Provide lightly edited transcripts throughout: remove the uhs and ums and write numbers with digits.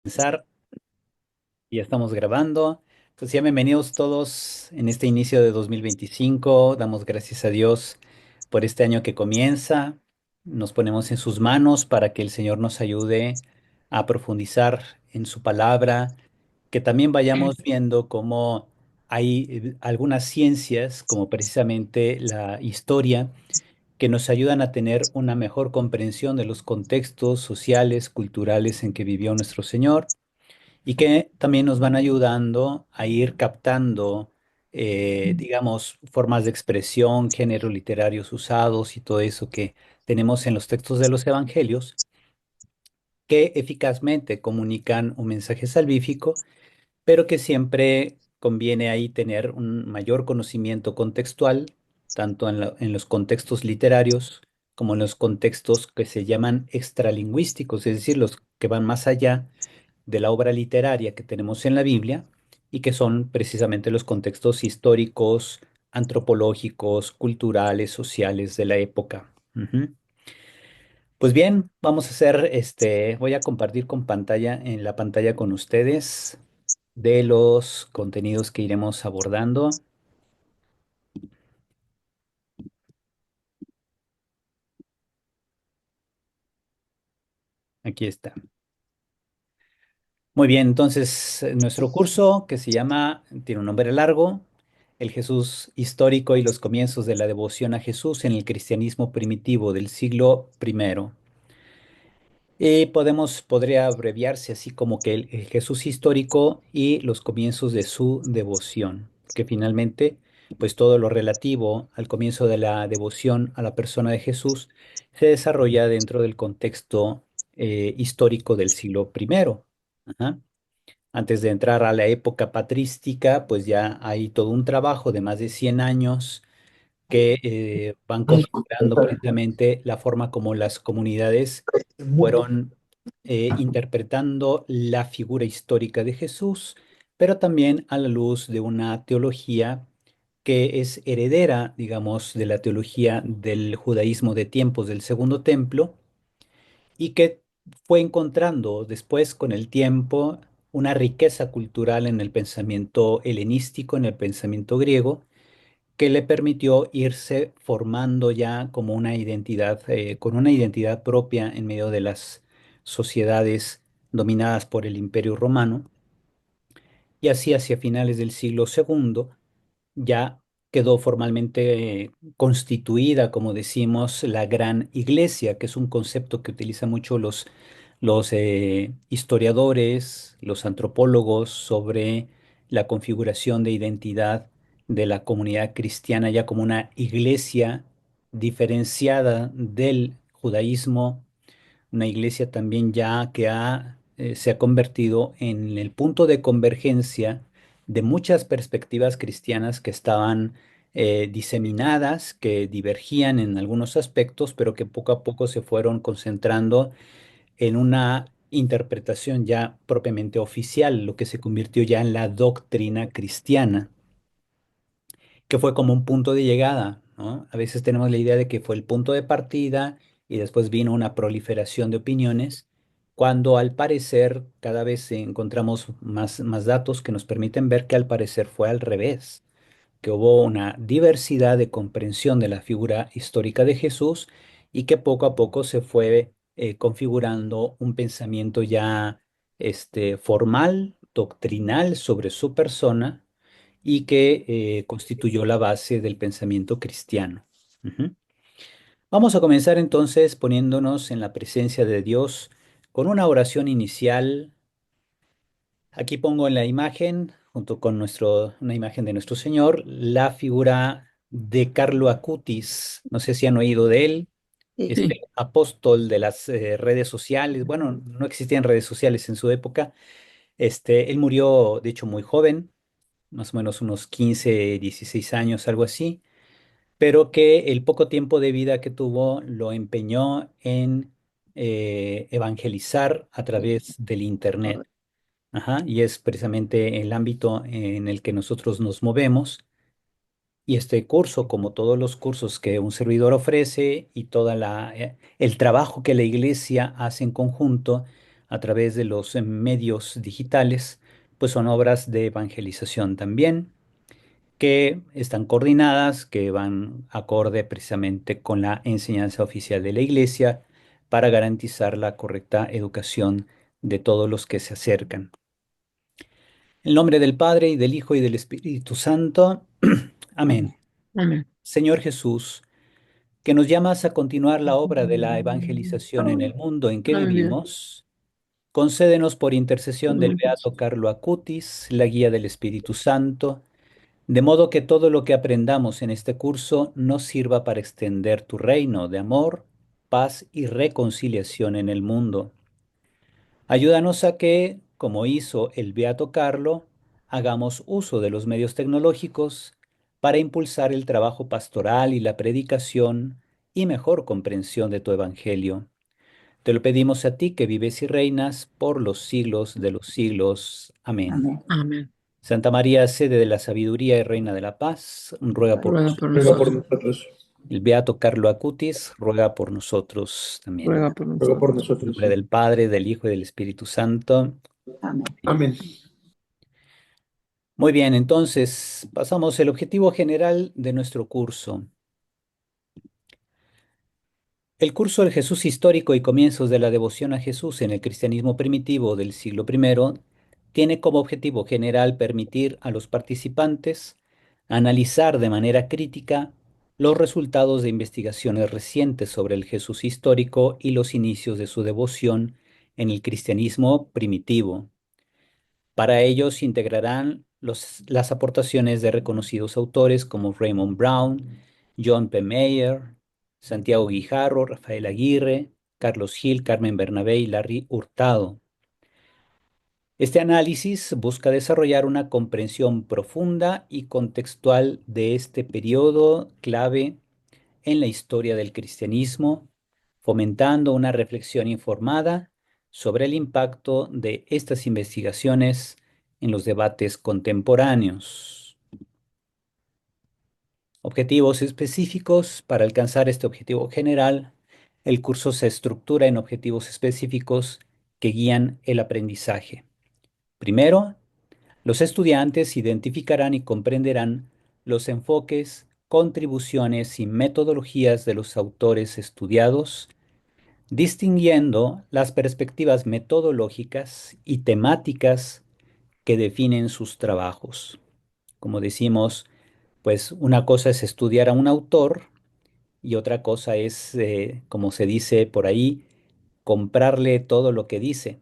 Comenzar. Ya estamos grabando. Pues ya bienvenidos todos en este inicio de 2025. Damos gracias a Dios por este año que comienza. Nos ponemos en sus manos para que el Señor nos ayude a profundizar en su palabra, que también vayamos viendo cómo hay algunas ciencias, como precisamente la historia, que nos ayudan a tener una mejor comprensión de los contextos sociales, culturales en que vivió nuestro Señor y que también nos van ayudando a ir captando, digamos, formas de expresión, géneros literarios usados y todo eso que tenemos en los textos de los evangelios, que eficazmente comunican un mensaje salvífico, pero que siempre conviene ahí tener un mayor conocimiento contextual, tanto en los contextos literarios como en los contextos que se llaman extralingüísticos, es decir, los que van más allá de la obra literaria que tenemos en la Biblia y que son precisamente los contextos históricos, antropológicos, culturales, sociales de la época. Ujú. Pues bien, vamos a hacer voy a compartir con pantalla en la pantalla con ustedes de los contenidos que iremos abordando. Aquí está. Muy bien, entonces nuestro curso que se llama, tiene un nombre largo, El Jesús histórico y los comienzos de la devoción a Jesús en el cristianismo primitivo del siglo primero. Podría abreviarse así como que el Jesús histórico y los comienzos de su devoción, que finalmente, pues todo lo relativo al comienzo de la devoción a la persona de Jesús se desarrolla dentro del contexto histórico del siglo primero. Ajá. Antes de entrar a la época patrística, pues ya hay todo un trabajo de más de 100 años que van configurando precisamente la forma como las comunidades fueron interpretando la figura histórica de Jesús, pero también a la luz de una teología que es heredera, digamos, de la teología del judaísmo de tiempos del Segundo Templo y que fue encontrando después con el tiempo una riqueza cultural en el pensamiento helenístico, en el pensamiento griego, que le permitió irse formando ya como una identidad, con una identidad propia en medio de las sociedades dominadas por el Imperio Romano. Y así hacia finales del siglo segundo ya quedó formalmente constituida, como decimos, la Gran Iglesia, que es un concepto que utilizan mucho los historiadores, los antropólogos sobre la configuración de identidad de la comunidad cristiana ya como una iglesia diferenciada del judaísmo, una iglesia también ya que se ha convertido en el punto de convergencia de muchas perspectivas cristianas que estaban diseminadas, que divergían en algunos aspectos, pero que poco a poco se fueron concentrando en una interpretación ya propiamente oficial, lo que se convirtió ya en la doctrina cristiana, que fue como un punto de llegada, ¿no? A veces tenemos la idea de que fue el punto de partida y después vino una proliferación de opiniones, cuando al parecer cada vez encontramos más datos que nos permiten ver que al parecer fue al revés, que hubo una diversidad de comprensión de la figura histórica de Jesús y que poco a poco se fue configurando un pensamiento ya formal, doctrinal sobre su persona y que constituyó la base del pensamiento cristiano. Ujú. Vamos a comenzar entonces poniéndonos en la presencia de Dios con una oración inicial. Aquí pongo en la imagen, junto con una imagen de nuestro Señor, la figura de Carlo Acutis. No sé si han oído de él, Sí, este apóstol de las redes sociales. Bueno, no existían redes sociales en su época. Él murió, de hecho, muy joven, más o menos unos 15, 16 años, algo así, pero que el poco tiempo de vida que tuvo lo empeñó en evangelizar a través del Internet. Ajá, y es precisamente el ámbito en el que nosotros nos movemos. Y este curso, como todos los cursos que un servidor ofrece y el trabajo que la iglesia hace en conjunto, a través de los medios digitales, pues son obras de evangelización también, que están coordinadas, que van acorde precisamente con la enseñanza oficial de la Iglesia para garantizar la correcta educación de todos los que se acercan. En nombre del Padre y del Hijo y del Espíritu Santo. Amén. Amén. Amén. Señor Jesús, que nos llamas a continuar la obra de la evangelización en el mundo en que Dame Dios. vivimos, concédenos por intercesión del Beato Carlo Acutis la guía del Espíritu Santo, de modo que todo lo que aprendamos en este curso nos sirva para extender tu reino de amor, paz y reconciliación en el mundo. Ayúdanos a que, como hizo el Beato Carlo, hagamos uso de los medios tecnológicos para impulsar el trabajo pastoral y la predicación y mejor comprensión de tu Evangelio. Te lo pedimos a ti que vives y reinas por los siglos de los siglos. Amén. Amén. Amén. Santa María, sede de la sabiduría y reina de la paz, ruega por Ruega por nosotros. Ruega por nosotros. nosotros. El Beato Carlo Acutis ruega por nosotros también. Ruega por Ruega por nosotros. En nosotros. nombre del Padre, del Hijo y del Espíritu Santo. Amén. Amén. Muy bien, entonces pasamos al objetivo general de nuestro curso. El curso del Jesús histórico y comienzos de la devoción a Jesús en el cristianismo primitivo del siglo I tiene como objetivo general permitir a los participantes analizar de manera crítica los resultados de investigaciones recientes sobre el Jesús histórico y los inicios de su devoción en el cristianismo primitivo. Para ello se integrarán las aportaciones de reconocidos autores como Raymond Brown, John P. Mayer, Santiago Guijarro, Rafael Aguirre, Carlos Gil, Carmen Bernabé y Larry Hurtado. Este análisis busca desarrollar una comprensión profunda y contextual de este periodo clave en la historia del cristianismo, fomentando una reflexión informada sobre el impacto de estas investigaciones en los debates contemporáneos. Objetivos específicos. Para alcanzar este objetivo general, el curso se estructura en objetivos específicos que guían el aprendizaje. Primero, los estudiantes identificarán y comprenderán los enfoques, contribuciones y metodologías de los autores estudiados, distinguiendo las perspectivas metodológicas y temáticas que definen sus trabajos. Como decimos, pues una cosa es estudiar a un autor y otra cosa es, como se dice por ahí, comprarle todo lo que dice.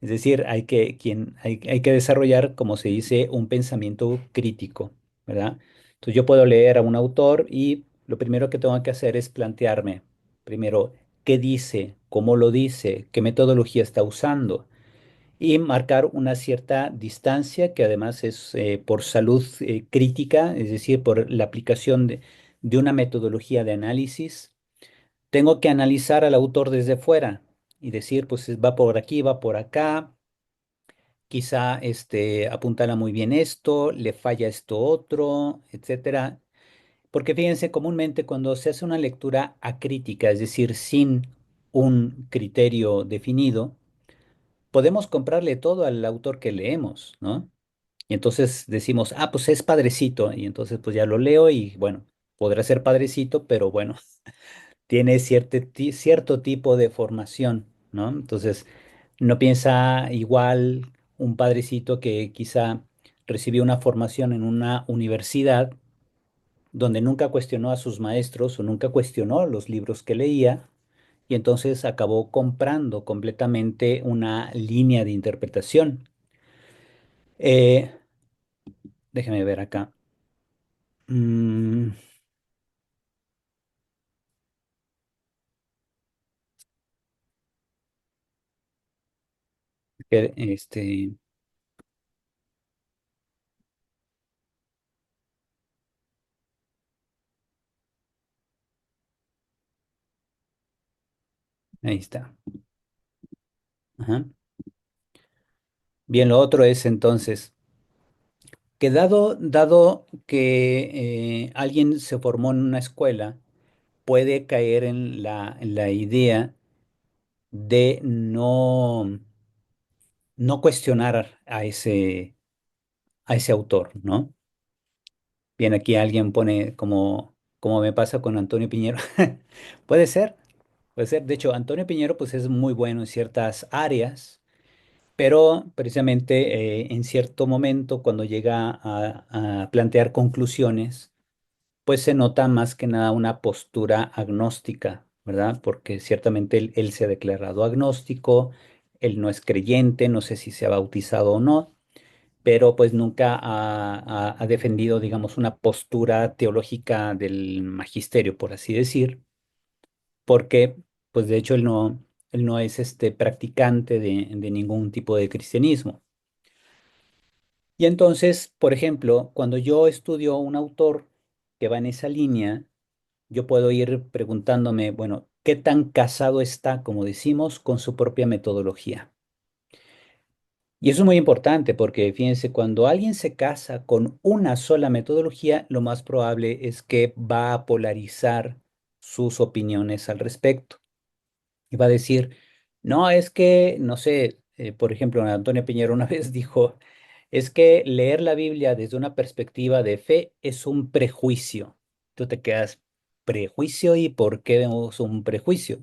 Es decir, hay que desarrollar, como se dice, un pensamiento crítico, ¿verdad? Entonces yo puedo leer a un autor y lo primero que tengo que hacer es plantearme, primero, qué dice, cómo lo dice, qué metodología está usando y marcar una cierta distancia que además es por salud crítica, es decir, por la aplicación de una metodología de análisis. Tengo que analizar al autor desde fuera y decir, pues va por aquí, va por acá, quizá apuntala muy bien esto, le falla esto otro, etcétera. Porque fíjense, comúnmente cuando se hace una lectura acrítica, es decir, sin un criterio definido, podemos comprarle todo al autor que leemos, ¿no? Y entonces decimos, ah, pues es padrecito, y entonces pues ya lo leo y bueno, podrá ser padrecito, pero bueno, tiene cierto tipo de formación, ¿no? Entonces, no piensa igual un padrecito que quizá recibió una formación en una universidad donde nunca cuestionó a sus maestros o nunca cuestionó los libros que leía y entonces acabó comprando completamente una línea de interpretación. Eh, Déjeme ver acá. Mm, que, ahí está. Ajá. Bien, lo otro es entonces que dado que alguien se formó en una escuela, puede caer en la idea de no cuestionar a ese autor, ¿no? Bien, aquí alguien pone como me pasa con Antonio Piñero. Puede ser, puede ser. De hecho, Antonio Piñero pues es muy bueno en ciertas áreas, pero precisamente en cierto momento cuando llega a plantear conclusiones, pues se nota más que nada una postura agnóstica, ¿verdad? Porque ciertamente él se ha declarado agnóstico, él no es creyente, no sé si se ha bautizado o no, pero pues nunca ha defendido, digamos, una postura teológica del magisterio, por así decir, porque pues de hecho él no es practicante de ningún tipo de cristianismo. Y entonces, por ejemplo, cuando yo estudio un autor que va en esa línea, yo puedo ir preguntándome, bueno, ¿qué tan casado está, como decimos, con su propia metodología? Y eso es muy importante porque, fíjense, cuando alguien se casa con una sola metodología, lo más probable es que va a polarizar sus opiniones al respecto. Y va a decir, no, es que, no sé, por ejemplo, Antonio Piñero una vez dijo, es que leer la Biblia desde una perspectiva de fe es un prejuicio. Tú te quedas, ¿prejuicio? ¿Y por qué vemos un prejuicio?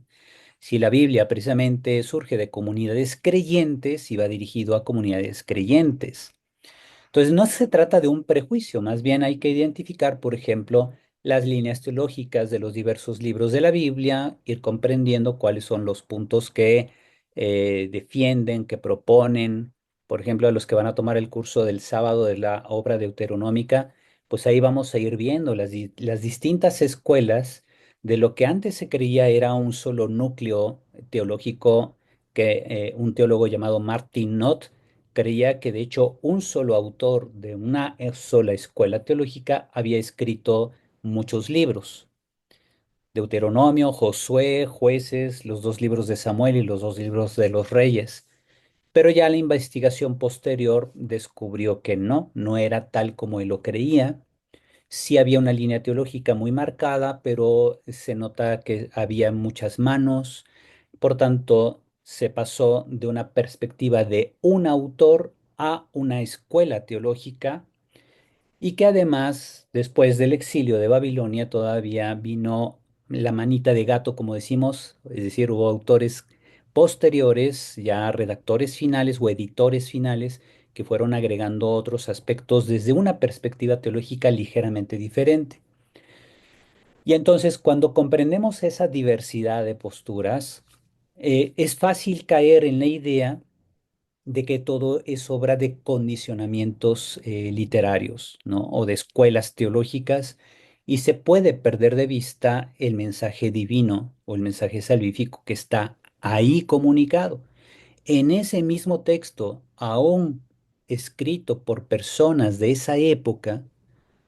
Si la Biblia precisamente surge de comunidades creyentes y va dirigido a comunidades creyentes. Entonces, no se trata de un prejuicio, más bien hay que identificar, por ejemplo, las líneas teológicas de los diversos libros de la Biblia, ir comprendiendo cuáles son los puntos que defienden, que proponen. Por ejemplo, a los que van a tomar el curso del sábado de la obra deuteronómica, pues ahí vamos a ir viendo las distintas escuelas de lo que antes se creía era un solo núcleo teológico que un teólogo llamado Martin Knott creía que de hecho un solo autor de una sola escuela teológica había escrito muchos libros. Deuteronomio, Josué, Jueces, los dos libros de Samuel y los dos libros de los Reyes. Pero ya la investigación posterior descubrió que no era tal como él lo creía. Sí había una línea teológica muy marcada, pero se nota que había muchas manos. Por tanto, se pasó de una perspectiva de un autor a una escuela teológica y que además, después del exilio de Babilonia, todavía vino la manita de gato, como decimos, es decir, hubo autores posteriores, ya redactores finales o editores finales, que fueron agregando otros aspectos desde una perspectiva teológica ligeramente diferente. Y entonces, cuando comprendemos esa diversidad de posturas, es fácil caer en la idea de que todo es obra de condicionamientos literarios, ¿no? O de escuelas teológicas, y se puede perder de vista el mensaje divino o el mensaje salvífico que está ahí comunicado. En ese mismo texto, aún escrito por personas de esa época,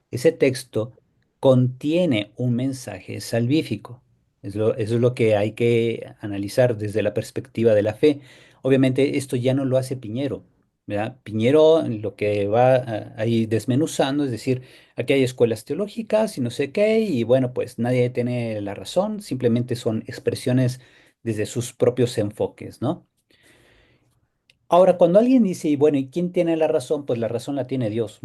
ese texto contiene un mensaje salvífico. Eso es lo que hay que analizar desde la perspectiva de la fe. Obviamente esto ya no lo hace Piñero, ¿verdad? Piñero lo que va ahí desmenuzando, es decir, aquí hay escuelas teológicas y no sé qué, y bueno, pues nadie tiene la razón, simplemente son expresiones desde sus propios enfoques, ¿no? Ahora, cuando alguien dice, y bueno, ¿y quién tiene la razón? Pues la razón la tiene Dios.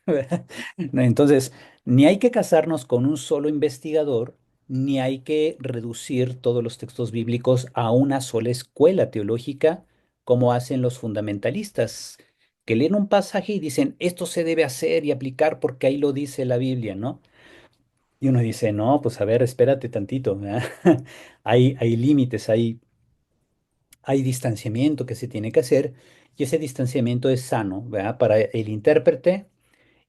¿Verdad? No, entonces, ni hay que casarnos con un solo investigador, ni hay que reducir todos los textos bíblicos a una sola escuela teológica, como hacen los fundamentalistas, que leen un pasaje y dicen, esto se debe hacer y aplicar porque ahí lo dice la Biblia, ¿no? Y uno dice, no, pues a ver, espérate tantito, ¿verdad? Hay límites, hay distanciamiento que se tiene que hacer y ese distanciamiento es sano, ¿verdad? Para el intérprete.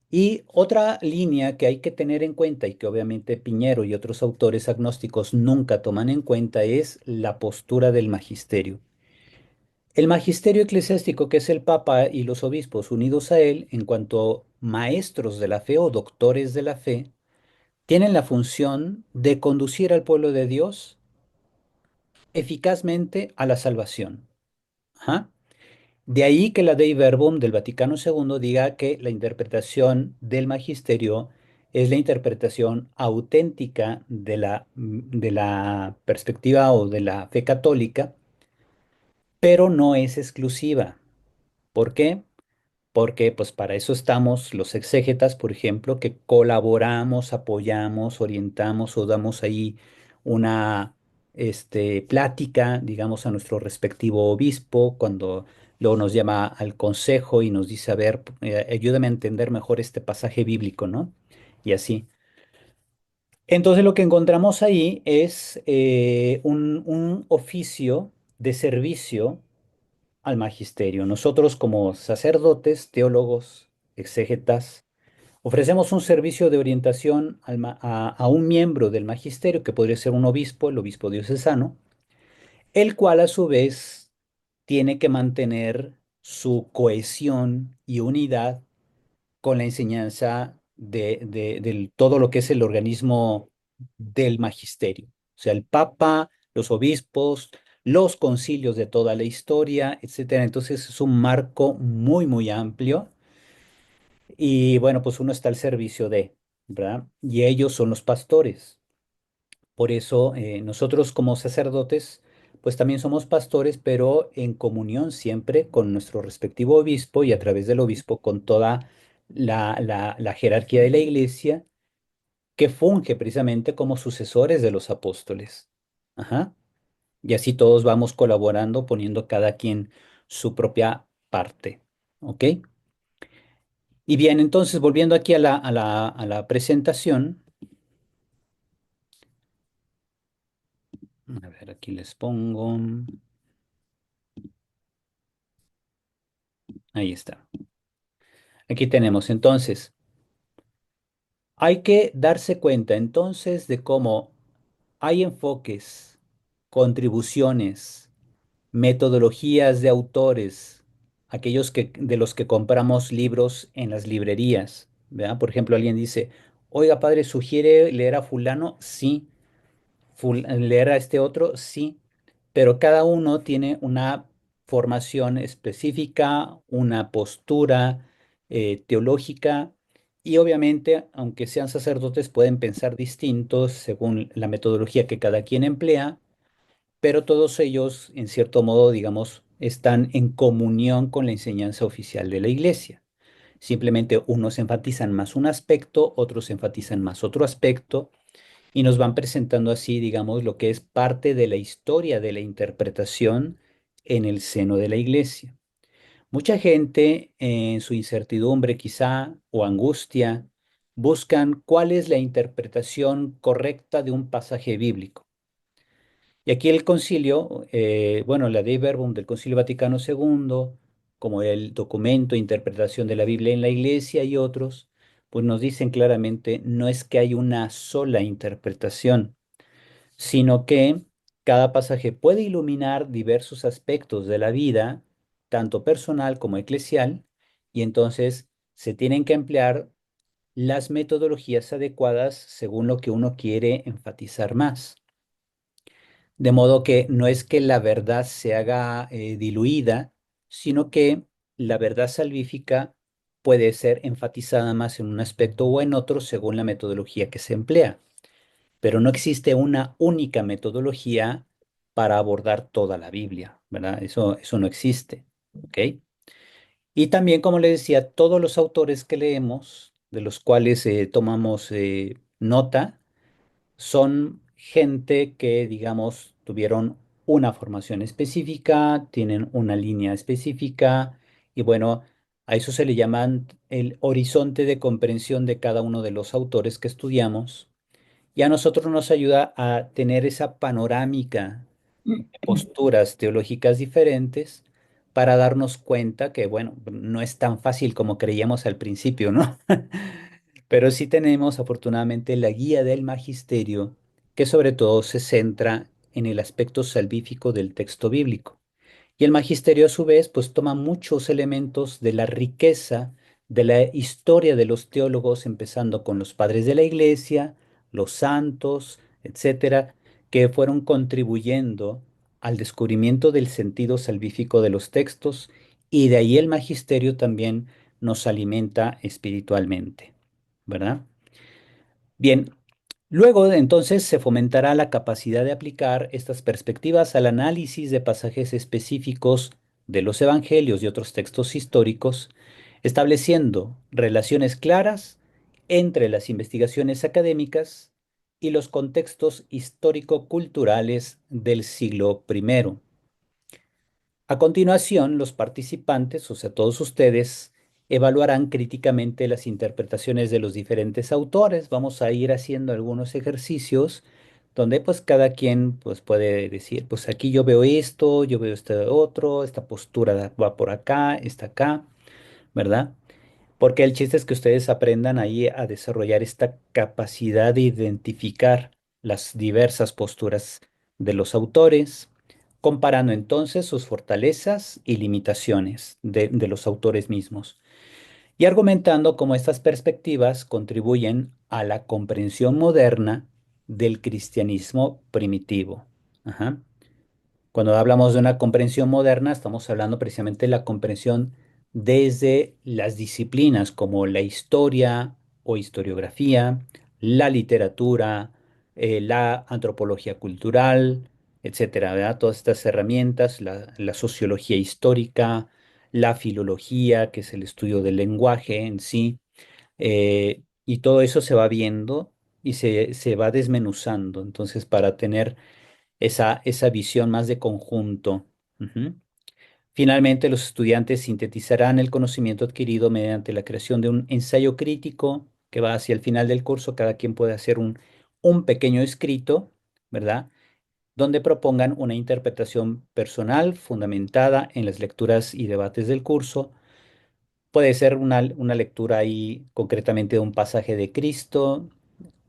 Y otra línea que hay que tener en cuenta y que obviamente Piñero y otros autores agnósticos nunca toman en cuenta es la postura del magisterio. El magisterio eclesiástico, que es el Papa y los obispos unidos a él en cuanto maestros de la fe o doctores de la fe, tienen la función de conducir al pueblo de Dios eficazmente a la salvación. Ajá. De ahí que la Dei Verbum del Vaticano II diga que la interpretación del magisterio es la interpretación auténtica de la perspectiva o de la fe católica, pero no es exclusiva. ¿Por qué? Porque pues para eso estamos los exégetas, por ejemplo, que colaboramos, apoyamos, orientamos o damos ahí una plática, digamos, a nuestro respectivo obispo, cuando luego nos llama al consejo y nos dice, a ver, ayúdame a entender mejor este pasaje bíblico, ¿no? Y así. Entonces lo que encontramos ahí es un oficio de servicio al magisterio. Nosotros como sacerdotes, teólogos, exégetas, ofrecemos un servicio de orientación a un miembro del magisterio, que podría ser un obispo, el obispo diocesano, el cual a su vez tiene que mantener su cohesión y unidad con la enseñanza de todo lo que es el organismo del magisterio. O sea, el Papa, los obispos, los concilios de toda la historia, etcétera. Entonces es un marco muy, muy amplio y bueno, pues uno está al servicio de, ¿verdad? Y ellos son los pastores. Por eso nosotros como sacerdotes, pues también somos pastores, pero en comunión siempre con nuestro respectivo obispo y a través del obispo con toda la jerarquía de la iglesia que funge precisamente como sucesores de los apóstoles. Ajá. Y así todos vamos colaborando, poniendo cada quien su propia parte. ¿Ok? Y bien, entonces volviendo aquí a la presentación, a ver, aquí les pongo, ahí está. Aquí tenemos entonces, hay que darse cuenta entonces de cómo hay enfoques, contribuciones, metodologías de autores, aquellos de los que compramos libros en las librerías, ¿verdad? Por ejemplo, alguien dice, oiga, padre, ¿sugiere leer a fulano? Sí. ¿Leer a este otro? Sí. Pero cada uno tiene una formación específica, una postura teológica y obviamente, aunque sean sacerdotes, pueden pensar distintos según la metodología que cada quien emplea, pero todos ellos, en cierto modo, digamos, están en comunión con la enseñanza oficial de la Iglesia. Simplemente unos enfatizan más un aspecto, otros enfatizan más otro aspecto, y nos van presentando así, digamos, lo que es parte de la historia de la interpretación en el seno de la Iglesia. Mucha gente, en su incertidumbre quizá o angustia, buscan cuál es la interpretación correcta de un pasaje bíblico. Y aquí el concilio, bueno, la Dei Verbum del Concilio Vaticano II, como el documento de interpretación de la Biblia en la Iglesia y otros, pues nos dicen claramente, no es que hay una sola interpretación, sino que cada pasaje puede iluminar diversos aspectos de la vida, tanto personal como eclesial, y entonces se tienen que emplear las metodologías adecuadas según lo que uno quiere enfatizar más. De modo que no es que la verdad se haga diluida, sino que la verdad salvífica puede ser enfatizada más en un aspecto o en otro según la metodología que se emplea. Pero no existe una única metodología para abordar toda la Biblia, ¿verdad? Eso no existe, ¿ok? Y también, como le decía, todos los autores que leemos, de los cuales tomamos nota, son gente que, digamos, tuvieron una formación específica, tienen una línea específica y bueno, a eso se le llaman el horizonte de comprensión de cada uno de los autores que estudiamos y a nosotros nos ayuda a tener esa panorámica de posturas teológicas diferentes para darnos cuenta que, bueno, no es tan fácil como creíamos al principio, ¿no? Pero sí tenemos afortunadamente la guía del magisterio, que sobre todo se centra en el aspecto salvífico del texto bíblico. Y el magisterio a su vez pues toma muchos elementos de la riqueza de la historia de los teólogos, empezando con los padres de la iglesia, los santos, etcétera, que fueron contribuyendo al descubrimiento del sentido salvífico de los textos y de ahí el magisterio también nos alimenta espiritualmente, ¿verdad? Bien, Luego, entonces, se fomentará la capacidad de aplicar estas perspectivas al análisis de pasajes específicos de los evangelios y otros textos históricos, estableciendo relaciones claras entre las investigaciones académicas y los contextos histórico-culturales del siglo primero. A continuación, los participantes, o sea, todos ustedes, evaluarán críticamente las interpretaciones de los diferentes autores. Vamos a ir haciendo algunos ejercicios donde pues cada quien pues puede decir, pues aquí yo veo esto, yo veo este otro, esta postura va por acá, está acá, ¿verdad? Porque el chiste es que ustedes aprendan ahí a desarrollar esta capacidad de identificar las diversas posturas de los autores, comparando entonces sus fortalezas y limitaciones de los autores mismos, y argumentando cómo estas perspectivas contribuyen a la comprensión moderna del cristianismo primitivo. Ajá. Cuando hablamos de una comprensión moderna, estamos hablando precisamente de la comprensión desde las disciplinas como la historia o historiografía, la literatura, la antropología cultural, etcétera, ¿verdad? Todas estas herramientas, la sociología histórica, la filología, que es el estudio del lenguaje en sí, y todo eso se va viendo y se va desmenuzando. Entonces, para tener esa visión más de conjunto. Ujú. Finalmente, los estudiantes sintetizarán el conocimiento adquirido mediante la creación de un ensayo crítico que va hacia el final del curso. Cada quien puede hacer un pequeño escrito, ¿verdad? Donde propongan una interpretación personal fundamentada en las lecturas y debates del curso. Puede ser una lectura ahí concretamente de un pasaje de Cristo,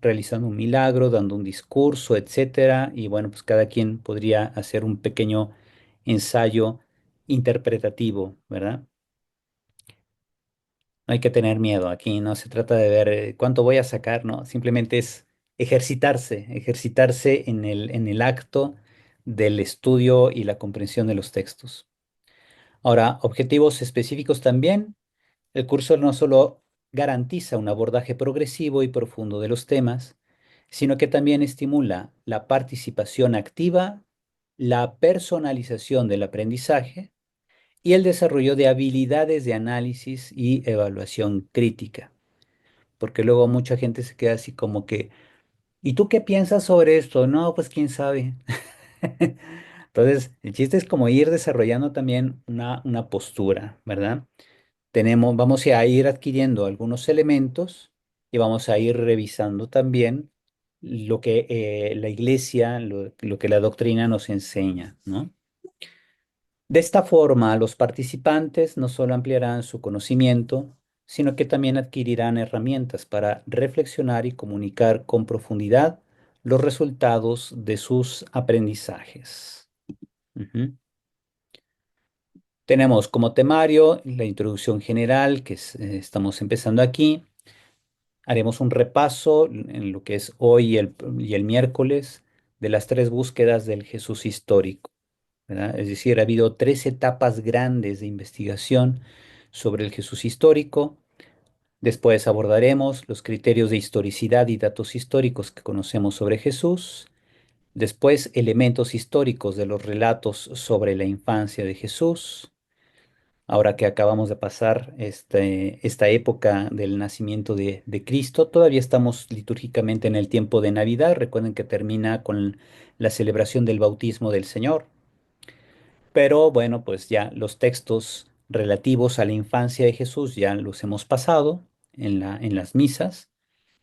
realizando un milagro, dando un discurso, etcétera. Y bueno, pues cada quien podría hacer un pequeño ensayo interpretativo, ¿verdad? No hay que tener miedo aquí, no se trata de ver cuánto voy a sacar, no, simplemente es ejercitarse en el acto del estudio y la comprensión de los textos. Ahora, objetivos específicos también. El curso no solo garantiza un abordaje progresivo y profundo de los temas, sino que también estimula la participación activa, la personalización del aprendizaje y el desarrollo de habilidades de análisis y evaluación crítica. Porque luego mucha gente se queda así como que, ¿y tú qué piensas sobre esto? No, pues quién sabe. Entonces, el chiste es como ir desarrollando también una postura, ¿verdad? Vamos a ir adquiriendo algunos elementos y vamos a ir revisando también lo que la iglesia, lo que la doctrina nos enseña, ¿no? De esta forma, los participantes no solo ampliarán su conocimiento, sino que también adquirirán herramientas para reflexionar y comunicar con profundidad los resultados de sus aprendizajes. Ujú. Tenemos como temario la introducción general, estamos empezando aquí. Haremos un repaso en lo que es hoy y el miércoles de las tres búsquedas del Jesús histórico, ¿verdad? Es decir, ha habido tres etapas grandes de investigación sobre el Jesús histórico. Después abordaremos los criterios de historicidad y datos históricos que conocemos sobre Jesús. Después, elementos históricos de los relatos sobre la infancia de Jesús. Ahora que acabamos de pasar esta época del nacimiento de Cristo, todavía estamos litúrgicamente en el tiempo de Navidad. Recuerden que termina con la celebración del bautismo del Señor. Pero bueno, pues ya los textos relativos a la infancia de Jesús ya los hemos pasado en las misas,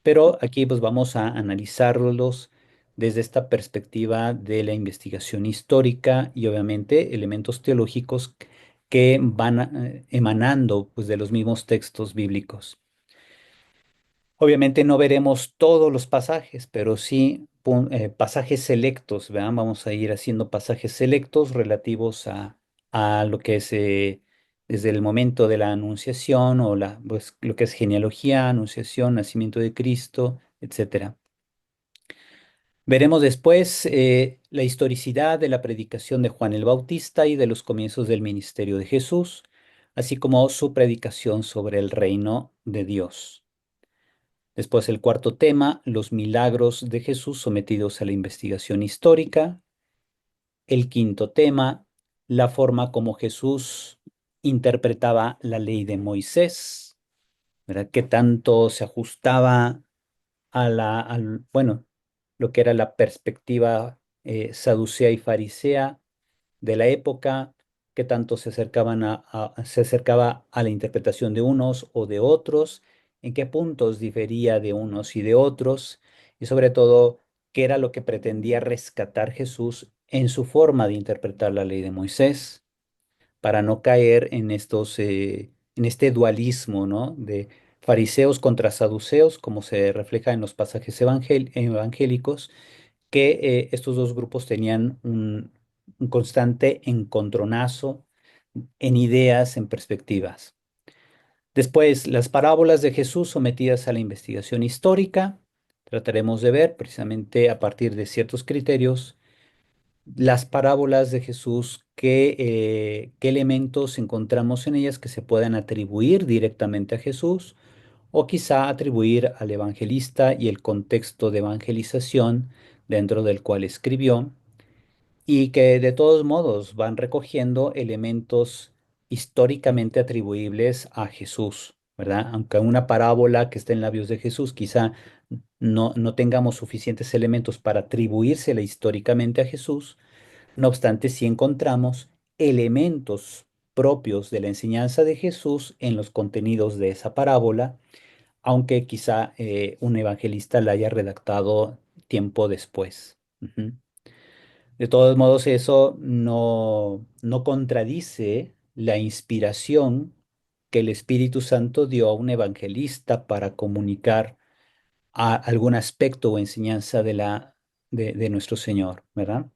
pero aquí pues vamos a analizarlos desde esta perspectiva de la investigación histórica y obviamente elementos teológicos que van emanando pues de los mismos textos bíblicos. Obviamente no veremos todos los pasajes, pero sí pasajes selectos, ¿verdad? Vamos a ir haciendo pasajes selectos relativos a lo que es desde el momento de la anunciación o pues, lo que es genealogía, anunciación, nacimiento de Cristo, etcétera. Veremos después la historicidad de la predicación de Juan el Bautista y de los comienzos del ministerio de Jesús, así como su predicación sobre el reino de Dios. Después el cuarto tema, los milagros de Jesús sometidos a la investigación histórica. El quinto tema, la forma como Jesús interpretaba la ley de Moisés, ¿verdad? ¿Qué tanto se ajustaba bueno, lo que era la perspectiva saducea y farisea de la época, qué tanto se acercaba a la interpretación de unos o de otros, en qué puntos difería de unos y de otros, y sobre todo, qué era lo que pretendía rescatar Jesús en su forma de interpretar la ley de Moisés, para no caer en este dualismo, ¿no? De fariseos contra saduceos, como se refleja en los pasajes evangélicos, que estos dos grupos tenían un constante encontronazo en ideas, en perspectivas. Después, las parábolas de Jesús sometidas a la investigación histórica. Trataremos de ver, precisamente a partir de ciertos criterios, las parábolas de Jesús, qué elementos encontramos en ellas que se puedan atribuir directamente a Jesús o quizá atribuir al evangelista y el contexto de evangelización dentro del cual escribió, y que de todos modos van recogiendo elementos históricamente atribuibles a Jesús, ¿verdad? Aunque una parábola que está en labios de Jesús quizá no tengamos suficientes elementos para atribuírsela históricamente a Jesús, no obstante, sí encontramos elementos propios de la enseñanza de Jesús en los contenidos de esa parábola, aunque quizá un evangelista la haya redactado tiempo después. Ujú. De todos modos, eso no contradice la inspiración que el Espíritu Santo dio a un evangelista para comunicar algún aspecto o enseñanza de nuestro Señor, ¿verdad?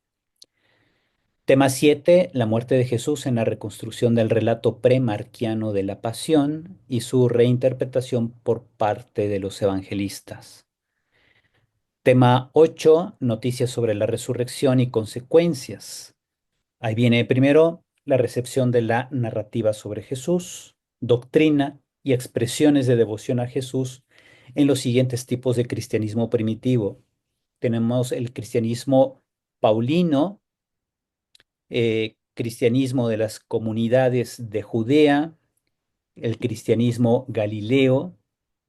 Tema 7, la muerte de Jesús en la reconstrucción del relato premarquiano de la Pasión y su reinterpretación por parte de los evangelistas. Tema 8, noticias sobre la resurrección y consecuencias. Ahí viene primero la recepción de la narrativa sobre Jesús, doctrina y expresiones de devoción a Jesús en los siguientes tipos de cristianismo primitivo. Tenemos el cristianismo paulino, cristianismo de las comunidades de Judea, el cristianismo galileo.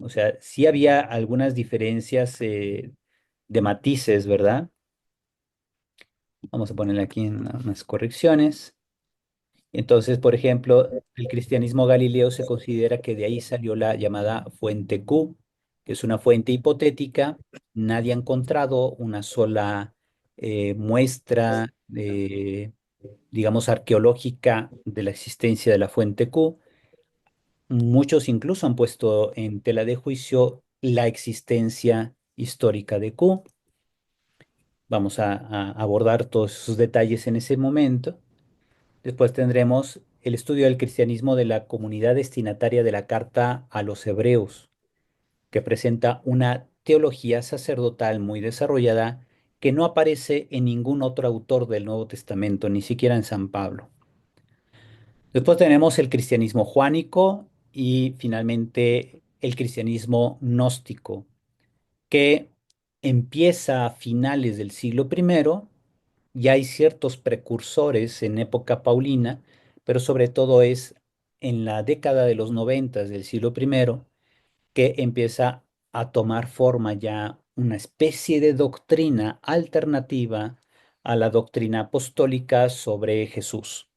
O sea, sí había algunas diferencias de matices, ¿verdad? Vamos a ponerle aquí en unas correcciones. Entonces, por ejemplo, el cristianismo galileo se considera que de ahí salió la llamada fuente Q, que es una fuente hipotética. Nadie ha encontrado una sola muestra, digamos, arqueológica de la existencia de la fuente Q. Muchos incluso han puesto en tela de juicio la existencia histórica de Q. Vamos a abordar todos esos detalles en ese momento. Después tendremos el estudio del cristianismo de la comunidad destinataria de la carta a los hebreos, que presenta una teología sacerdotal muy desarrollada que no aparece en ningún otro autor del Nuevo Testamento, ni siquiera en San Pablo. Después tenemos el cristianismo juánico y finalmente el cristianismo gnóstico, que empieza a finales del siglo primero. Ya hay ciertos precursores en época paulina, pero sobre todo es en la década de los noventas del siglo primero que empieza a tomar forma ya una especie de doctrina alternativa a la doctrina apostólica sobre Jesús.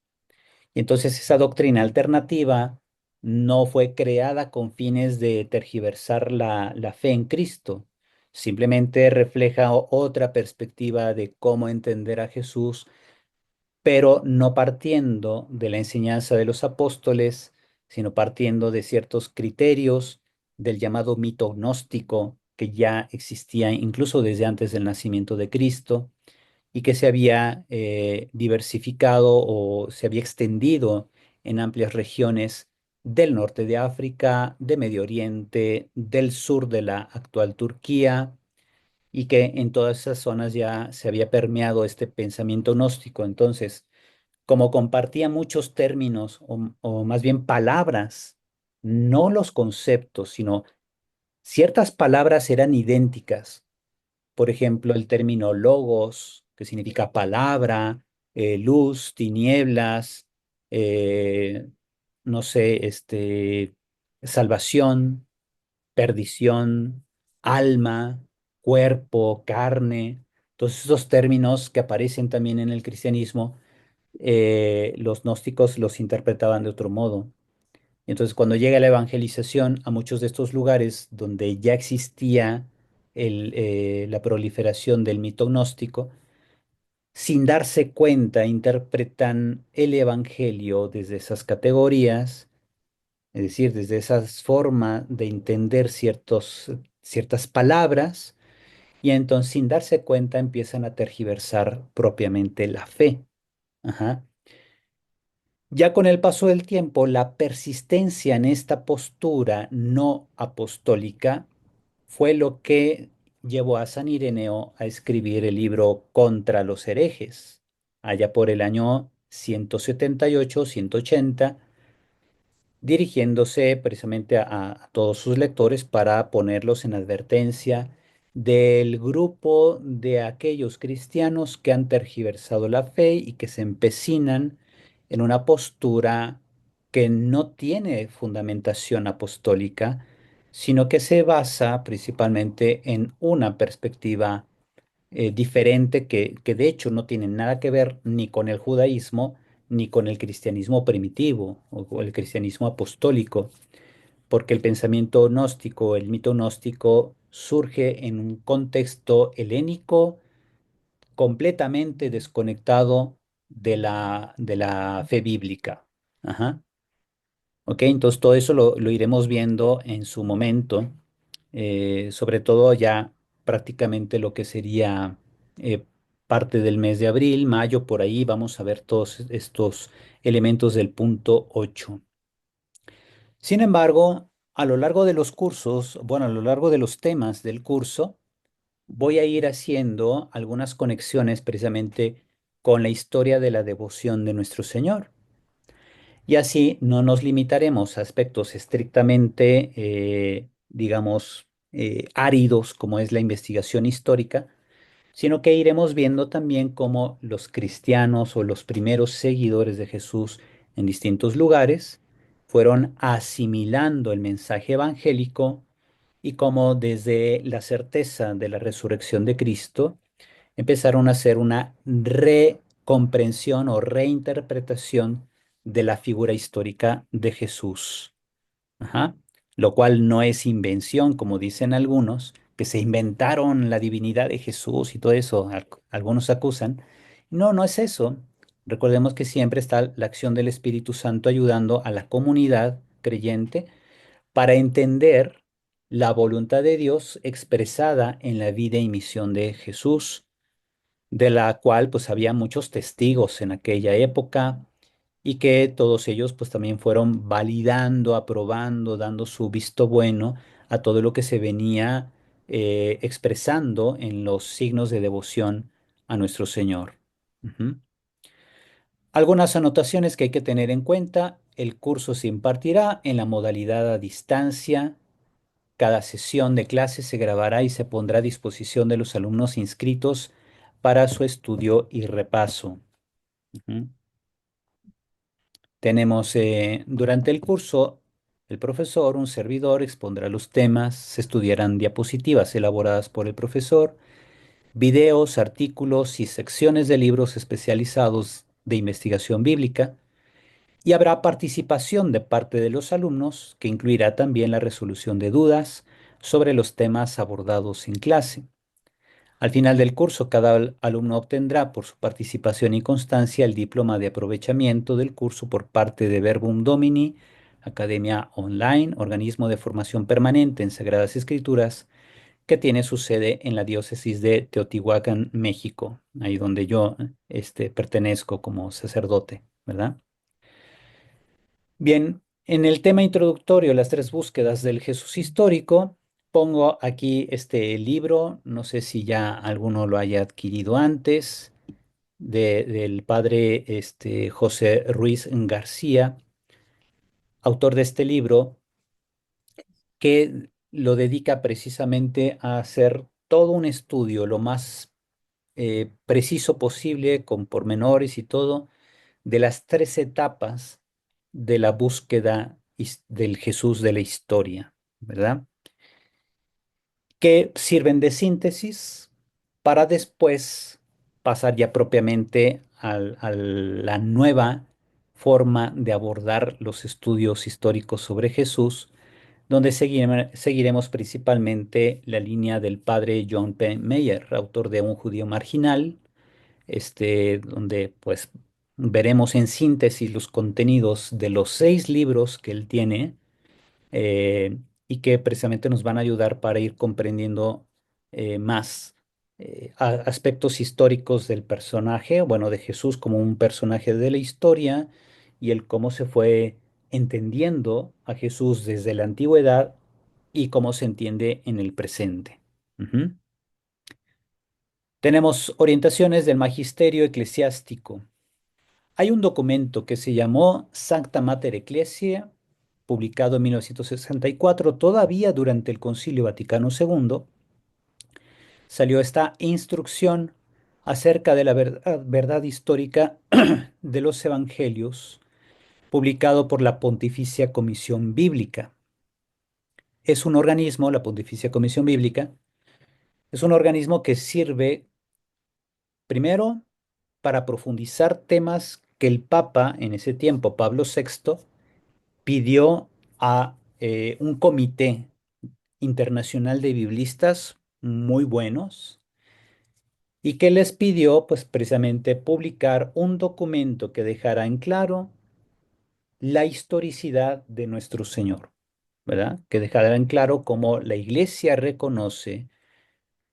Y entonces esa doctrina alternativa no fue creada con fines de tergiversar la fe en Cristo, simplemente refleja otra perspectiva de cómo entender a Jesús, pero no partiendo de la enseñanza de los apóstoles, sino partiendo de ciertos criterios del llamado mito gnóstico que ya existía incluso desde antes del nacimiento de Cristo y que se había diversificado o se había extendido en amplias regiones del norte de África, de Medio Oriente, del sur de la actual Turquía, y que en todas esas zonas ya se había permeado este pensamiento gnóstico. Entonces, como compartía muchos términos o más bien palabras, no los conceptos, sino Ciertas palabras eran idénticas. Por ejemplo, el término logos, que significa palabra, luz, tinieblas, eh, no sé, salvación, perdición, alma, cuerpo, carne. Todos esos términos que aparecen también en el cristianismo, los gnósticos los interpretaban de otro modo. Entonces, cuando llega la evangelización a muchos de estos lugares donde ya existía la proliferación del mito gnóstico, sin darse cuenta, interpretan el evangelio desde esas categorías, es decir, desde esa forma de entender ciertas palabras, y entonces, sin darse cuenta, empiezan a tergiversar propiamente la fe. Ajá. Ya con el paso del tiempo, la persistencia en esta postura no apostólica fue lo que llevó a San Ireneo a escribir el libro Contra los herejes, allá por el año 178, 180, dirigiéndose precisamente a todos sus lectores para ponerlos en advertencia del grupo de aquellos cristianos que han tergiversado la fe y que se empecinan en una postura que no tiene fundamentación apostólica, sino que se basa principalmente en una perspectiva diferente que de hecho no tiene nada que ver ni con el judaísmo ni con el cristianismo primitivo o el cristianismo apostólico, porque el pensamiento gnóstico, el mito gnóstico surge en un contexto helénico completamente desconectado de la fe bíblica. Ajá. Ok, entonces todo eso lo iremos viendo en su momento, sobre todo ya prácticamente lo que sería eh, parte del mes de abril, mayo, por ahí vamos a ver todos estos elementos del punto 8. Sin embargo, a lo largo de los cursos, bueno, a lo largo de los temas del curso, voy a ir haciendo algunas conexiones precisamente con la historia de la devoción de nuestro Señor. Y así no nos limitaremos a aspectos estrictamente, digamos, áridos como es la investigación histórica, sino que iremos viendo también cómo los cristianos o los primeros seguidores de Jesús en distintos lugares fueron asimilando el mensaje evangélico y cómo desde la certeza de la resurrección de Cristo empezaron a hacer una recomprensión o reinterpretación de la figura histórica de Jesús. Ajá. Lo cual no es invención, como dicen algunos, que se inventaron la divinidad de Jesús y todo eso, algunos acusan. No, no es eso. Recordemos que siempre está la acción del Espíritu Santo ayudando a la comunidad creyente para entender la voluntad de Dios expresada en la vida y misión de Jesús, de la cual pues había muchos testigos en aquella época y que todos ellos pues también fueron validando, aprobando, dando su visto bueno a todo lo que se venía expresando en los signos de devoción a nuestro Señor. Ujú. Algunas anotaciones que hay que tener en cuenta. El curso se impartirá en la modalidad a distancia. Cada sesión de clase se grabará y se pondrá a disposición de los alumnos inscritos para su estudio y repaso. Ujú. Tenemos durante el curso, el profesor, un servidor, expondrá los temas, se estudiarán diapositivas elaboradas por el profesor, videos, artículos y secciones de libros especializados de investigación bíblica, y habrá participación de parte de los alumnos, que incluirá también la resolución de dudas sobre los temas abordados en clase. Al final del curso, cada alumno obtendrá por su participación y constancia el diploma de aprovechamiento del curso por parte de Verbum Domini, Academia Online, organismo de formación permanente en Sagradas Escrituras, que tiene su sede en la diócesis de Teotihuacán, México, ahí donde yo pertenezco como sacerdote, ¿verdad? Bien, en el tema introductorio, las tres búsquedas del Jesús histórico, pongo aquí este libro, no sé si ya alguno lo haya adquirido antes, del padre José Ruiz García, autor de este libro, que lo dedica precisamente a hacer todo un estudio lo más preciso posible, con pormenores y todo, de las tres etapas de la búsqueda del Jesús de la historia, ¿verdad? Que sirven de síntesis para después pasar ya propiamente a la nueva forma de abordar los estudios históricos sobre Jesús, donde seguiremos principalmente la línea del padre John P. Meyer, autor de Un judío marginal, donde pues veremos en síntesis los contenidos de los 6 libros que él tiene, y que precisamente nos van a ayudar para ir comprendiendo más aspectos históricos del personaje, bueno, de Jesús como un personaje de la historia y el cómo se fue entendiendo a Jesús desde la antigüedad y cómo se entiende en el presente. Ujú. Tenemos orientaciones del magisterio eclesiástico. Hay un documento que se llamó Sancta Mater Ecclesiae, publicado en 1964, todavía durante el Concilio Vaticano II, salió esta instrucción acerca de la verdad histórica de los evangelios, publicado por la Pontificia Comisión Bíblica. Es un organismo, la Pontificia Comisión Bíblica, es un organismo que sirve primero para profundizar temas que el Papa en ese tiempo, Pablo VI, pidió a un comité internacional de biblistas muy buenos y que les pidió pues precisamente publicar un documento que dejara en claro la historicidad de nuestro Señor, ¿verdad? Que dejara en claro cómo la Iglesia reconoce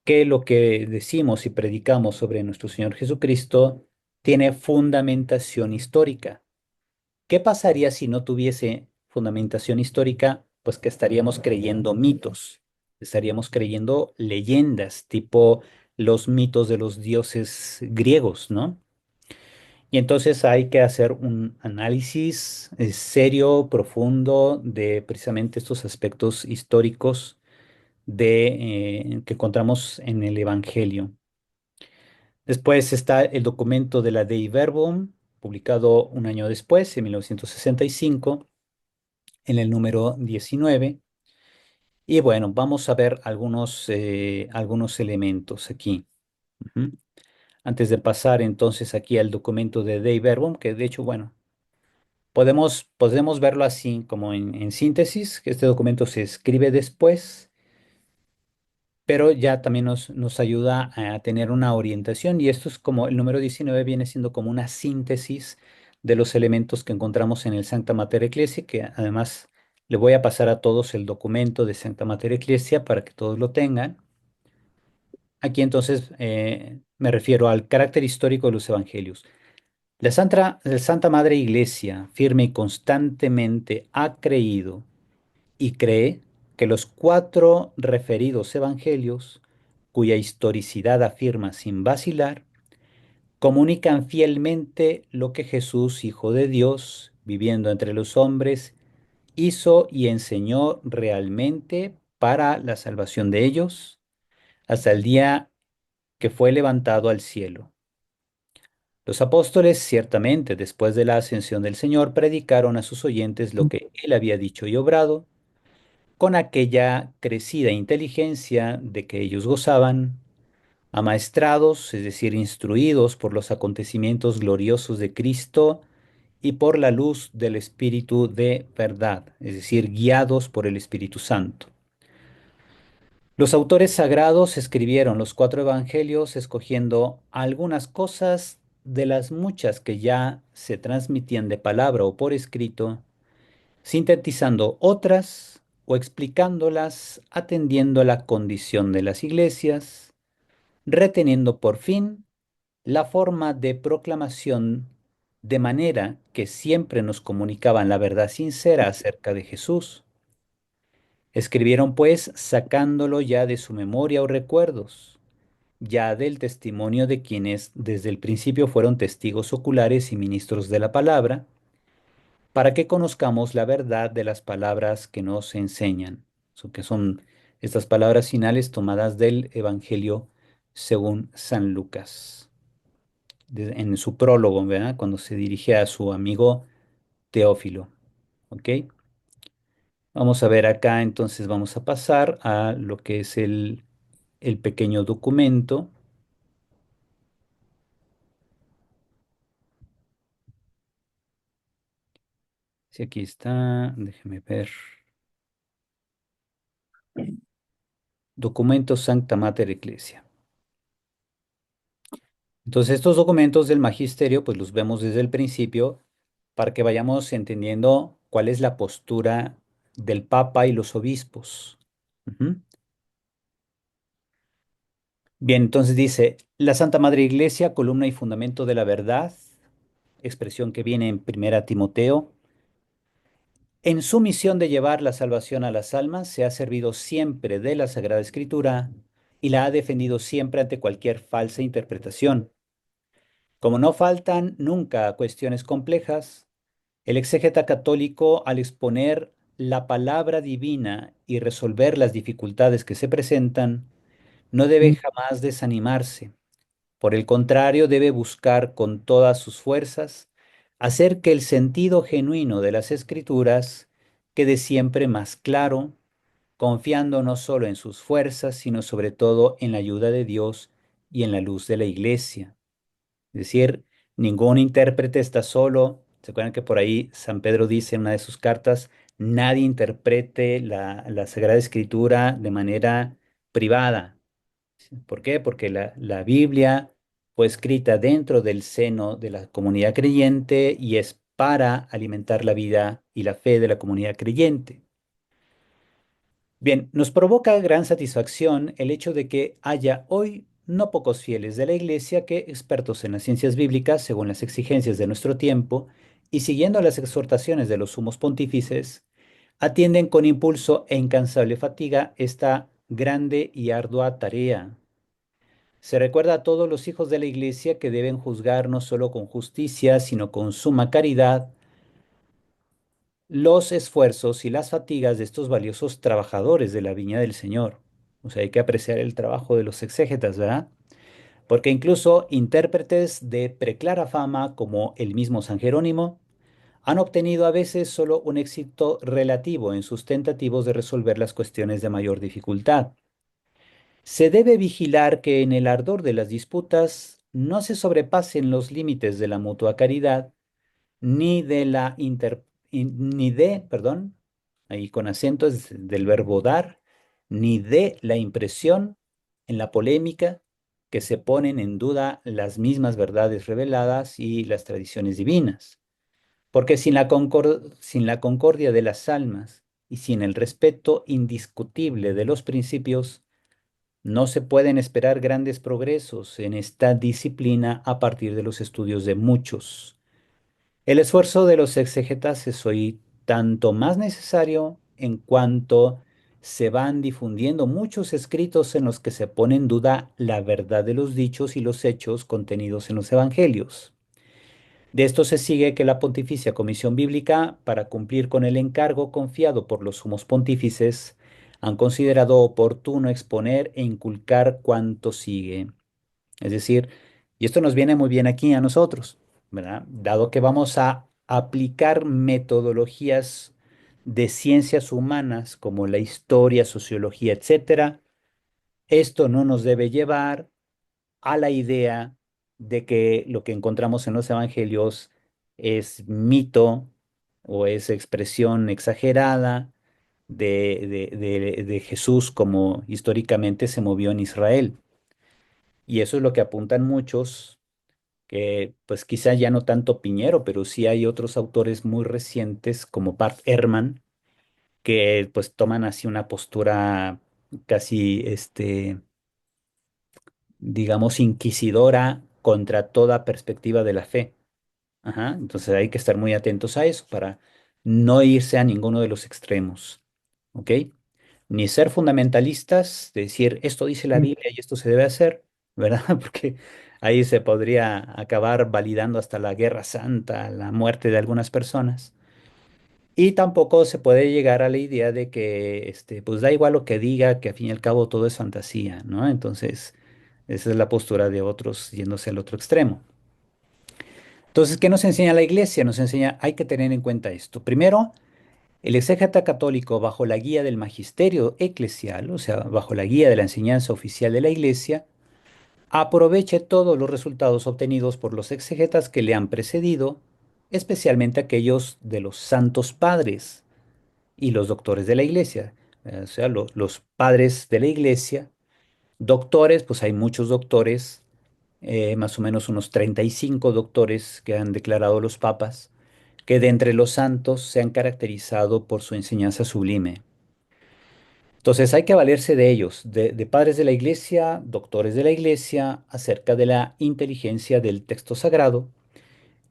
que lo que decimos y predicamos sobre nuestro Señor Jesucristo tiene fundamentación histórica. ¿Qué pasaría si no tuviese fundamentación histórica? Pues que estaríamos creyendo mitos, estaríamos creyendo leyendas, tipo los mitos de los dioses griegos, ¿no? Y entonces hay que hacer un análisis serio, profundo de precisamente estos aspectos históricos que encontramos en el Evangelio. Después está el documento de la Dei Verbum, publicado un año después, en 1965, en el número 19. Y bueno, vamos a ver algunos elementos aquí. Ujú. Antes de pasar entonces aquí al documento de Dei Verbum, que de hecho, bueno, podemos verlo así como en síntesis, que este documento se escribe después, pero ya también nos ayuda a tener una orientación y esto es como el número 19 viene siendo como una síntesis de los elementos que encontramos en el Sancta Mater Ecclesiae, que además le voy a pasar a todos el documento de Sancta Mater Ecclesiae para que todos lo tengan. Aquí entonces me refiero al carácter histórico de los evangelios. La Santa Madre Iglesia firme y constantemente ha creído y cree que los 4 referidos evangelios, cuya historicidad afirma sin vacilar, comunican fielmente lo que Jesús, Hijo de Dios, viviendo entre los hombres, hizo y enseñó realmente para la salvación de ellos, hasta el día que fue levantado al cielo. Los apóstoles, ciertamente, después de la ascensión del Señor, predicaron a sus oyentes lo que él había dicho y obrado, con aquella crecida inteligencia de que ellos gozaban, amaestrados, es decir, instruidos por los acontecimientos gloriosos de Cristo y por la luz del Espíritu de verdad, es decir, guiados por el Espíritu Santo. Los autores sagrados escribieron los 4 evangelios escogiendo algunas cosas de las muchas que ya se transmitían de palabra o por escrito, sintetizando otras o explicándolas atendiendo a la condición de las iglesias, reteniendo por fin la forma de proclamación de manera que siempre nos comunicaban la verdad sincera acerca de Jesús. Escribieron pues sacándolo ya de su memoria o recuerdos, ya del testimonio de quienes desde el principio fueron testigos oculares y ministros de la palabra, para que conozcamos la verdad de las palabras que nos enseñan, que son Estas palabras finales tomadas del Evangelio según San Lucas, en su prólogo, ¿verdad? Cuando se dirige a su amigo Teófilo. ¿Ok? Vamos a ver acá, entonces vamos a pasar a lo que es el pequeño documento. Si aquí está, déjeme ver. Documento Sancta Mater Ecclesia. Entonces, estos documentos del magisterio, pues los vemos desde el principio para que vayamos entendiendo cuál es la postura del Papa y los obispos. Ujú. Bien, entonces dice, la Santa Madre Iglesia, columna y fundamento de la verdad, expresión que viene en Primera Timoteo, en su misión de llevar la salvación a las almas, se ha servido siempre de la Sagrada Escritura y la ha defendido siempre ante cualquier falsa interpretación. Como no faltan nunca cuestiones complejas, el exégeta católico, al exponer la palabra divina y resolver las dificultades que se presentan, no debe jamás desanimarse. Por el contrario, debe buscar con todas sus fuerzas hacer que el sentido genuino de las Escrituras quede siempre más claro, confiando no solo en sus fuerzas, sino sobre todo en la ayuda de Dios y en la luz de la Iglesia. Es decir, ningún intérprete está solo. ¿Se acuerdan que por ahí San Pedro dice en una de sus cartas, nadie interprete la Sagrada Escritura de manera privada? ¿Por qué? Porque la Biblia fue escrita dentro del seno de la comunidad creyente y es para alimentar la vida y la fe de la comunidad creyente. Bien, nos provoca gran satisfacción el hecho de que haya hoy no pocos fieles de la Iglesia que, expertos en las ciencias bíblicas según las exigencias de nuestro tiempo y siguiendo las exhortaciones de los sumos pontífices, atienden con impulso e incansable fatiga esta grande y ardua tarea. Se recuerda a todos los hijos de la Iglesia que deben juzgar no solo con justicia, sino con suma caridad los esfuerzos y las fatigas de estos valiosos trabajadores de la viña del Señor. O sea, hay que apreciar el trabajo de los exégetas, ¿verdad? Porque incluso intérpretes de preclara fama, como el mismo San Jerónimo, han obtenido a veces solo un éxito relativo en sus tentativas de resolver las cuestiones de mayor dificultad. Se debe vigilar que en el ardor de las disputas no se sobrepasen los límites de la mutua caridad ni de ni de, perdón, ahí con acento es del verbo dar, ni de la impresión en la polémica que se ponen en duda las mismas verdades reveladas y las tradiciones divinas. Porque sin la concordia de las almas y sin el respeto indiscutible de los principios, no se pueden esperar grandes progresos en esta disciplina a partir de los estudios de muchos. El esfuerzo de los exegetas es hoy tanto más necesario en cuanto se van difundiendo muchos escritos en los que se pone en duda la verdad de los dichos y los hechos contenidos en los evangelios. De esto se sigue que la Pontificia Comisión Bíblica, para cumplir con el encargo confiado por los sumos pontífices, han considerado oportuno exponer e inculcar cuanto sigue. Es decir, y esto nos viene muy bien aquí a nosotros, ¿verdad? Dado que vamos a aplicar metodologías de ciencias humanas como la historia, sociología, etcétera, esto no nos debe llevar a la idea de que lo que encontramos en los evangelios es mito o es expresión exagerada de Jesús como históricamente se movió en Israel. Y eso es lo que apuntan muchos que pues quizá ya no tanto Piñero, pero sí hay otros autores muy recientes como Bart Ehrman, que pues toman así una postura casi, digamos, inquisidora contra toda perspectiva de la fe. Ajá, entonces hay que estar muy atentos a eso para no irse a ninguno de los extremos, ¿ok? Ni ser fundamentalistas, de decir esto dice la Biblia y esto se debe hacer, ¿verdad? Porque ahí se podría acabar validando hasta la guerra santa, la muerte de algunas personas. Y tampoco se puede llegar a la idea de que, pues da igual lo que diga, que al fin y al cabo todo es fantasía, ¿no? Entonces, esa es la postura de otros yéndose al otro extremo. Entonces, ¿qué nos enseña la iglesia? Nos enseña, hay que tener en cuenta esto. Primero, el exégeta católico, bajo la guía del magisterio eclesial, o sea, bajo la guía de la enseñanza oficial de la iglesia, aproveche todos los resultados obtenidos por los exegetas que le han precedido, especialmente aquellos de los santos padres y los doctores de la iglesia. O sea, los padres de la iglesia, doctores, pues hay muchos doctores, más o menos unos 35 doctores que han declarado los papas, que de entre los santos se han caracterizado por su enseñanza sublime. Entonces hay que valerse de ellos, de padres de la iglesia, doctores de la iglesia, acerca de la inteligencia del texto sagrado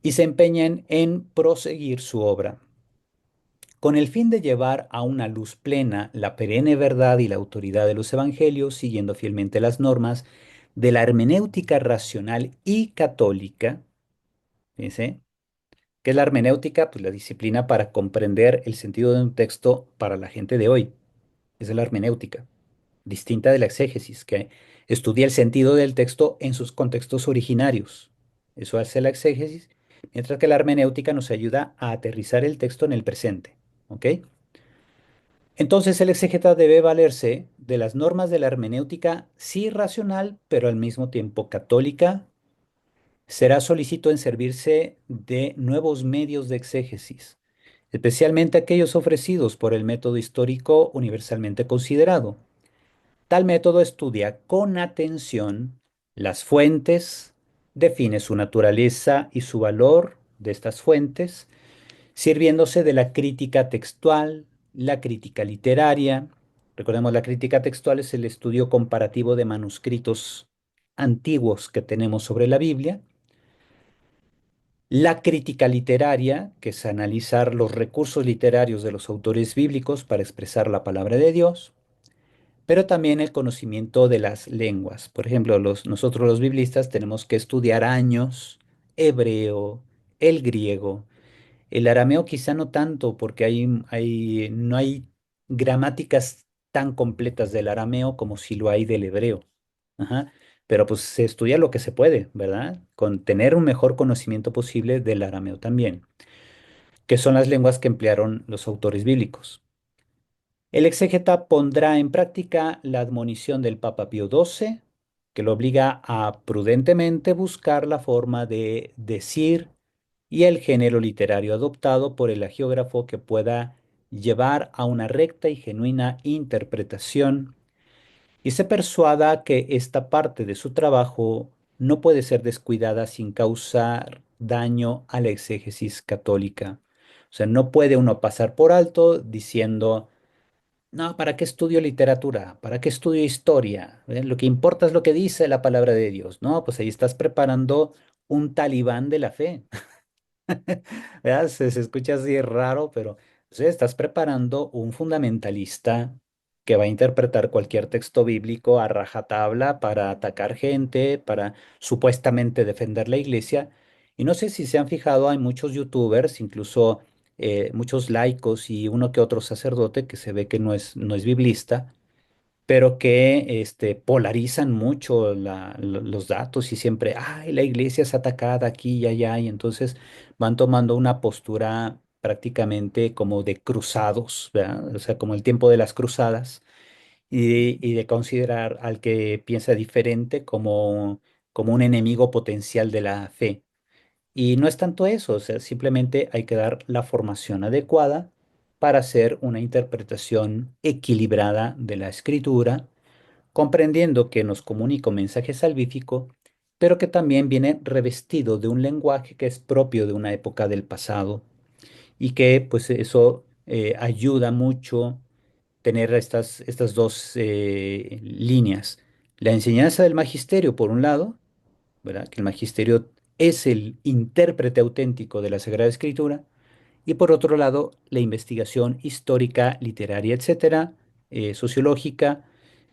y se empeñan en proseguir su obra, con el fin de llevar a una luz plena la perenne verdad y la autoridad de los evangelios, siguiendo fielmente las normas de la hermenéutica racional y católica. Fíjense, ¿qué es la hermenéutica? Pues la disciplina para comprender el sentido de un texto para la gente de hoy. Esa es la hermenéutica, distinta de la exégesis, que estudia el sentido del texto en sus contextos originarios. Eso hace la exégesis, mientras que la hermenéutica nos ayuda a aterrizar el texto en el presente. ¿Ok? Entonces el exégeta debe valerse de las normas de la hermenéutica, sí racional, pero al mismo tiempo católica. Será solícito en servirse de nuevos medios de exégesis, especialmente aquellos ofrecidos por el método histórico universalmente considerado. Tal método estudia con atención las fuentes, define su naturaleza y su valor de estas fuentes, sirviéndose de la crítica textual, la crítica literaria. Recordemos, la crítica textual es el estudio comparativo de manuscritos antiguos que tenemos sobre la Biblia. La crítica literaria, que es analizar los recursos literarios de los autores bíblicos para expresar la palabra de Dios, pero también el conocimiento de las lenguas. Por ejemplo, nosotros los biblistas tenemos que estudiar años, hebreo, el griego. El arameo quizá no tanto, porque no hay gramáticas tan completas del arameo como si lo hay del hebreo. Ajá. Pero pues se estudia lo que se puede, ¿verdad? Con tener un mejor conocimiento posible del arameo también, que son las lenguas que emplearon los autores bíblicos. El exégeta pondrá en práctica la admonición del Papa Pío XII, que lo obliga a prudentemente buscar la forma de decir y el género literario adoptado por el agiógrafo que pueda llevar a una recta y genuina interpretación y se persuada que esta parte de su trabajo no puede ser descuidada sin causar daño a la exégesis católica. O sea, no puede uno pasar por alto diciendo, no, ¿para qué estudio literatura? ¿Para qué estudio historia? Lo que importa es lo que dice la palabra de Dios. No, pues ahí estás preparando un talibán de la fe. ¿Verdad? Se escucha así raro, pero sí, estás preparando un fundamentalista que va a interpretar cualquier texto bíblico a rajatabla para atacar gente, para supuestamente defender la iglesia. Y no sé si se han fijado, hay muchos youtubers, incluso muchos laicos y uno que otro sacerdote que se ve que no es biblista, pero que polarizan mucho los datos y siempre, ay, la iglesia es atacada aquí y allá, y entonces van tomando una postura prácticamente como de cruzados, ¿verdad? O sea, como el tiempo de las cruzadas, y de considerar al que piensa diferente como un enemigo potencial de la fe. Y no es tanto eso, o sea, simplemente hay que dar la formación adecuada para hacer una interpretación equilibrada de la escritura, comprendiendo que nos comunica un mensaje salvífico, pero que también viene revestido de un lenguaje que es propio de una época del pasado y que pues eso ayuda mucho tener estas dos líneas. La enseñanza del magisterio, por un lado, ¿verdad? Que el magisterio es el intérprete auténtico de la Sagrada Escritura, y por otro lado, la investigación histórica, literaria, etcétera, sociológica,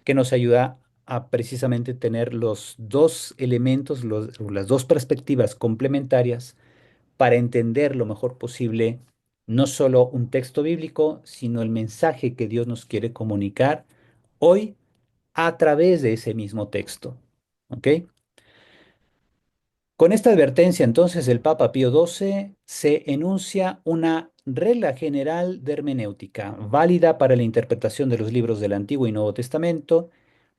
que nos ayuda a precisamente tener los dos elementos, las dos perspectivas complementarias para entender lo mejor posible no solo un texto bíblico, sino el mensaje que Dios nos quiere comunicar hoy a través de ese mismo texto. ¿Ok? Con esta advertencia, entonces, el Papa Pío XII se enuncia una regla general de hermenéutica, válida para la interpretación de los libros del Antiguo y Nuevo Testamento,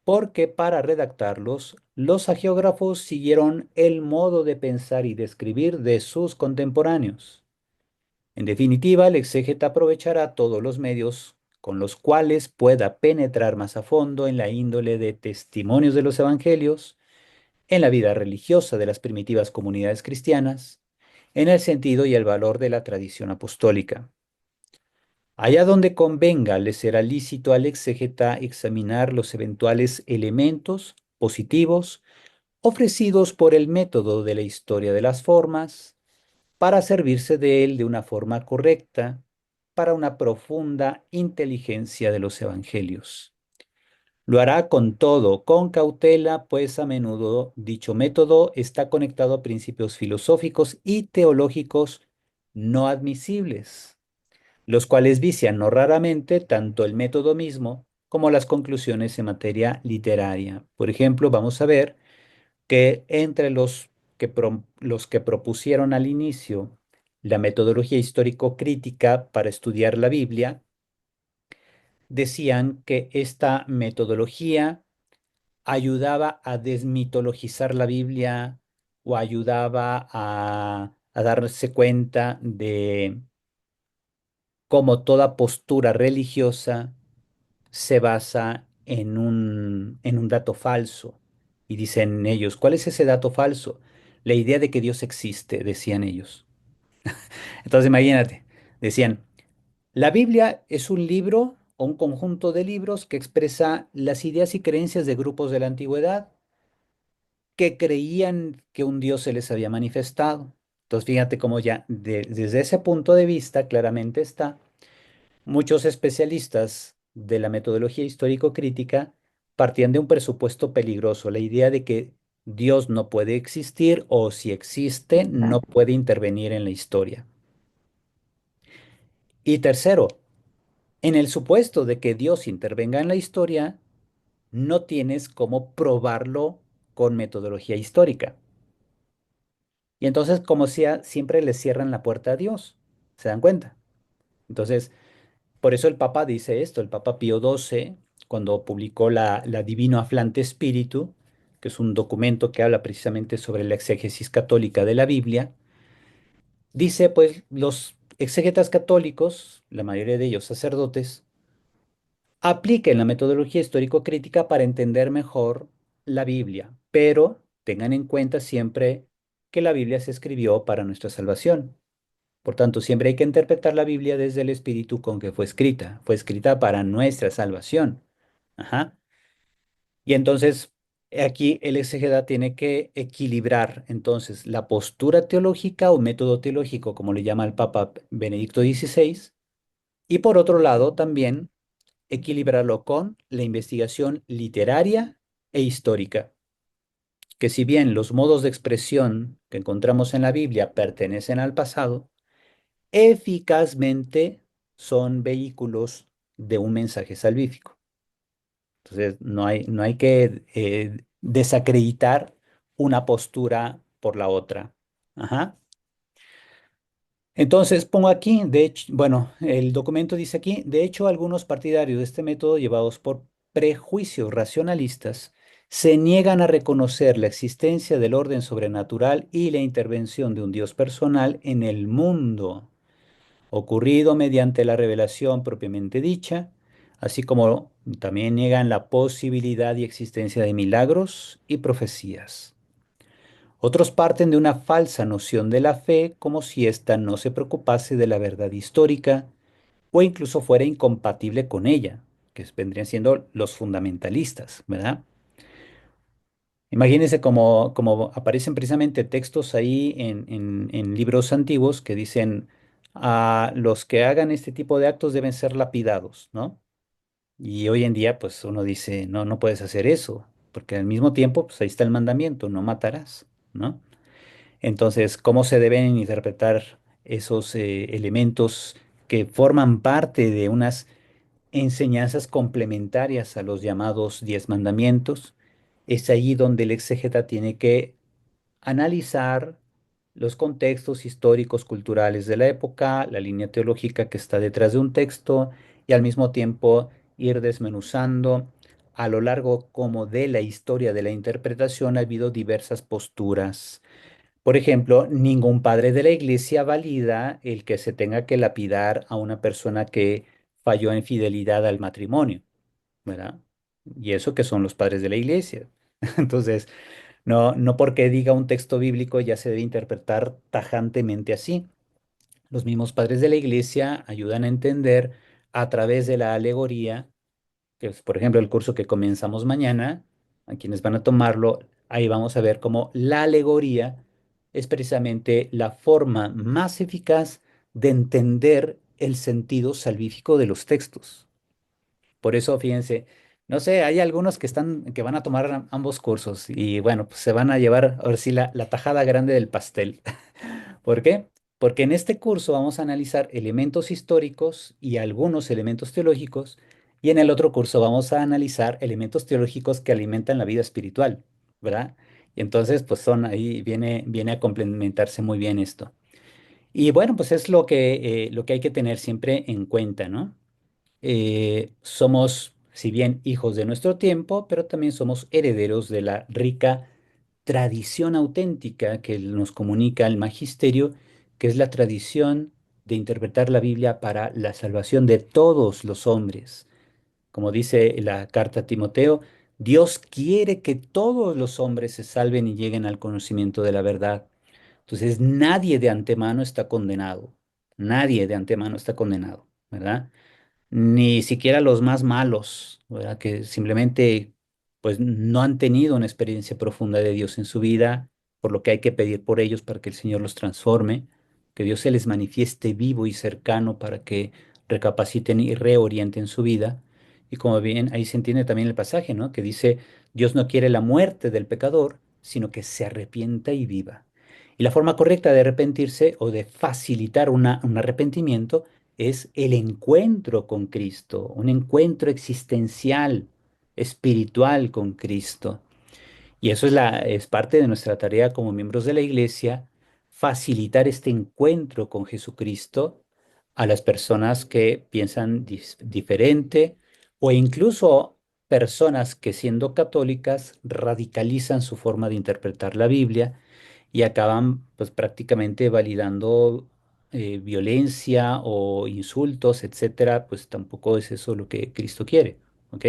porque para redactarlos, los agiógrafos siguieron el modo de pensar y de escribir de sus contemporáneos. En definitiva, el exégeta aprovechará todos los medios con los cuales pueda penetrar más a fondo en la índole de testimonios de los evangelios, en la vida religiosa de las primitivas comunidades cristianas, en el sentido y el valor de la tradición apostólica. Allá donde convenga, le será lícito al exégeta examinar los eventuales elementos positivos ofrecidos por el método de la historia de las formas para servirse de él de una forma correcta para una profunda inteligencia de los evangelios. Lo hará con todo, con cautela, pues a menudo dicho método está conectado a principios filosóficos y teológicos no admisibles, los cuales vician no raramente tanto el método mismo como las conclusiones en materia literaria. Por ejemplo, vamos a ver que entre los que propusieron al inicio la metodología histórico-crítica para estudiar la Biblia, decían que esta metodología ayudaba a desmitologizar la Biblia o ayudaba a darse cuenta de cómo toda postura religiosa se basa en un dato falso. Y dicen ellos, ¿cuál es ese dato falso? La idea de que Dios existe, decían ellos. Entonces imagínate, decían, la Biblia es un libro o un conjunto de libros que expresa las ideas y creencias de grupos de la antigüedad que creían que un Dios se les había manifestado. Entonces, fíjate cómo ya desde ese punto de vista claramente está. Muchos especialistas de la metodología histórico-crítica partían de un presupuesto peligroso, la idea de que Dios no puede existir o si existe, no puede intervenir en la historia. Y tercero, en el supuesto de que Dios intervenga en la historia, no tienes cómo probarlo con metodología histórica. Y entonces, como sea, siempre le cierran la puerta a Dios. ¿Se dan cuenta? Entonces, por eso el Papa dice esto, el Papa Pío XII, cuando publicó la Divino Aflante Spiritu, que es un documento que habla precisamente sobre la exégesis católica de la Biblia, dice, pues, los exégetas católicos, la mayoría de ellos sacerdotes, apliquen la metodología histórico-crítica para entender mejor la Biblia, pero tengan en cuenta siempre que la Biblia se escribió para nuestra salvación. Por tanto, siempre hay que interpretar la Biblia desde el espíritu con que fue escrita. Fue escrita para nuestra salvación. Ajá. Y entonces, aquí el exégeta tiene que equilibrar entonces la postura teológica o método teológico, como le llama el Papa Benedicto XVI, y por otro lado también equilibrarlo con la investigación literaria e histórica, que si bien los modos de expresión que encontramos en la Biblia pertenecen al pasado, eficazmente son vehículos de un mensaje salvífico. Entonces, no hay que desacreditar una postura por la otra. Ajá. Entonces, pongo aquí, de hecho, bueno, el documento dice aquí, de hecho, algunos partidarios de este método, llevados por prejuicios racionalistas, se niegan a reconocer la existencia del orden sobrenatural y la intervención de un Dios personal en el mundo ocurrido mediante la revelación propiamente dicha, así como también niegan la posibilidad y existencia de milagros y profecías. Otros parten de una falsa noción de la fe como si ésta no se preocupase de la verdad histórica o incluso fuera incompatible con ella, que vendrían siendo los fundamentalistas, ¿verdad? Imagínense como aparecen precisamente textos ahí en libros antiguos que dicen, a los que hagan este tipo de actos deben ser lapidados, ¿no? Y hoy en día, pues uno dice, no, no puedes hacer eso, porque al mismo tiempo, pues ahí está el mandamiento, no matarás, ¿no? Entonces, ¿cómo se deben interpretar esos elementos que forman parte de unas enseñanzas complementarias a los llamados 10 mandamientos. Es allí donde el exégeta tiene que analizar los contextos históricos, culturales de la época, la línea teológica que está detrás de un texto y al mismo tiempo ir desmenuzando a lo largo como de la historia de la interpretación ha habido diversas posturas. Por ejemplo, ningún padre de la iglesia valida el que se tenga que lapidar a una persona que falló en fidelidad al matrimonio, ¿verdad? Y eso que son los padres de la iglesia. Entonces, no porque diga un texto bíblico ya se debe interpretar tajantemente así. Los mismos padres de la iglesia ayudan a entender a través de la alegoría, que es, por ejemplo, el curso que comenzamos mañana, a quienes van a tomarlo, ahí vamos a ver cómo la alegoría es precisamente la forma más eficaz de entender el sentido salvífico de los textos. Por eso, fíjense, no sé, hay algunos que van a tomar ambos cursos y bueno, pues se van a llevar ahora sí la tajada grande del pastel. ¿Por qué? Porque en este curso vamos a analizar elementos históricos y algunos elementos teológicos, y en el otro curso vamos a analizar elementos teológicos que alimentan la vida espiritual, ¿verdad? Y entonces, pues ahí viene a complementarse muy bien esto. Y bueno, pues es lo que hay que tener siempre en cuenta, ¿no? Somos, si bien hijos de nuestro tiempo, pero también somos herederos de la rica tradición auténtica que nos comunica el magisterio, que es la tradición de interpretar la Biblia para la salvación de todos los hombres. Como dice la carta a Timoteo, Dios quiere que todos los hombres se salven y lleguen al conocimiento de la verdad. Entonces, nadie de antemano está condenado. Nadie de antemano está condenado, ¿verdad? Ni siquiera los más malos, ¿verdad? Que simplemente pues no han tenido una experiencia profunda de Dios en su vida, por lo que hay que pedir por ellos para que el Señor los transforme, que Dios se les manifieste vivo y cercano para que recapaciten y reorienten su vida. Y como bien ahí se entiende también el pasaje, ¿no? Que dice, Dios no quiere la muerte del pecador, sino que se arrepienta y viva. Y la forma correcta de arrepentirse o de facilitar un arrepentimiento es el encuentro con Cristo, un encuentro existencial, espiritual con Cristo. Y eso es parte de nuestra tarea como miembros de la Iglesia, facilitar este encuentro con Jesucristo a las personas que piensan diferente o incluso personas que siendo católicas radicalizan su forma de interpretar la Biblia y acaban pues prácticamente validando violencia o insultos, etcétera, pues tampoco es eso lo que Cristo quiere, ¿ok?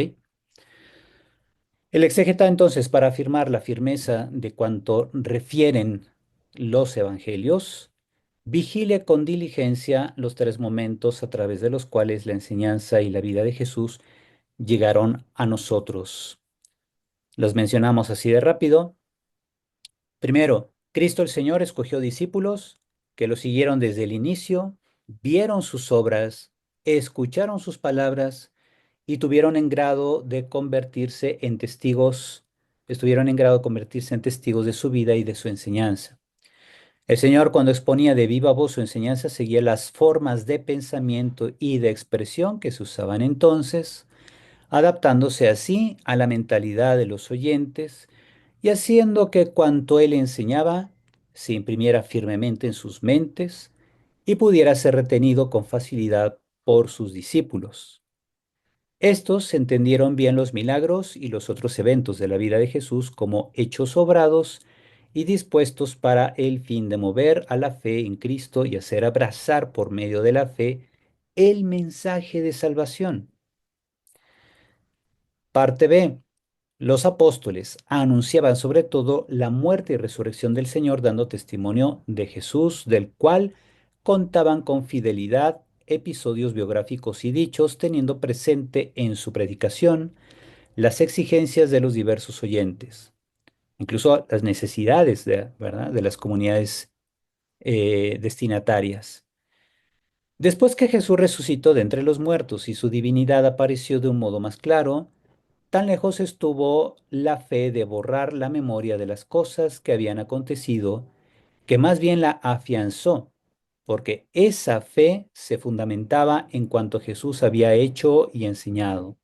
El exégeta entonces, para afirmar la firmeza de cuanto refieren los evangelios, vigile con diligencia los 3 momentos a través de los cuales la enseñanza y la vida de Jesús llegaron a nosotros. Los mencionamos así de rápido. Primero, Cristo el Señor escogió discípulos que lo siguieron desde el inicio, vieron sus obras, escucharon sus palabras y tuvieron en grado de convertirse en testigos, estuvieron en grado de convertirse en testigos de su vida y de su enseñanza. El Señor, cuando exponía de viva voz su enseñanza, seguía las formas de pensamiento y de expresión que se usaban entonces, adaptándose así a la mentalidad de los oyentes y haciendo que cuanto él enseñaba se imprimiera firmemente en sus mentes y pudiera ser retenido con facilidad por sus discípulos. Estos entendieron bien los milagros y los otros eventos de la vida de Jesús como hechos obrados y dispuestos para el fin de mover a la fe en Cristo y hacer abrazar por medio de la fe el mensaje de salvación. Parte B. Los apóstoles anunciaban sobre todo la muerte y resurrección del Señor, dando testimonio de Jesús, del cual contaban con fidelidad episodios biográficos y dichos, teniendo presente en su predicación las exigencias de los diversos oyentes, incluso las necesidades ¿verdad? De las comunidades destinatarias. Después que Jesús resucitó de entre los muertos y su divinidad apareció de un modo más claro, tan lejos estuvo la fe de borrar la memoria de las cosas que habían acontecido, que más bien la afianzó, porque esa fe se fundamentaba en cuanto Jesús había hecho y enseñado.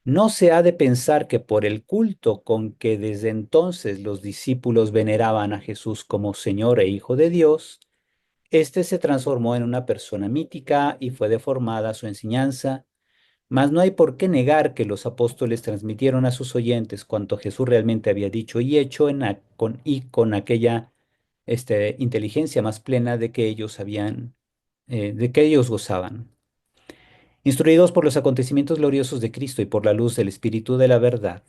No se ha de pensar que por el culto con que desde entonces los discípulos veneraban a Jesús como Señor e Hijo de Dios, éste se transformó en una persona mítica y fue deformada su enseñanza, mas no hay por qué negar que los apóstoles transmitieron a sus oyentes cuanto Jesús realmente había dicho y hecho con aquella inteligencia más plena de que de que ellos gozaban. Instruidos por los acontecimientos gloriosos de Cristo y por la luz del Espíritu de la verdad.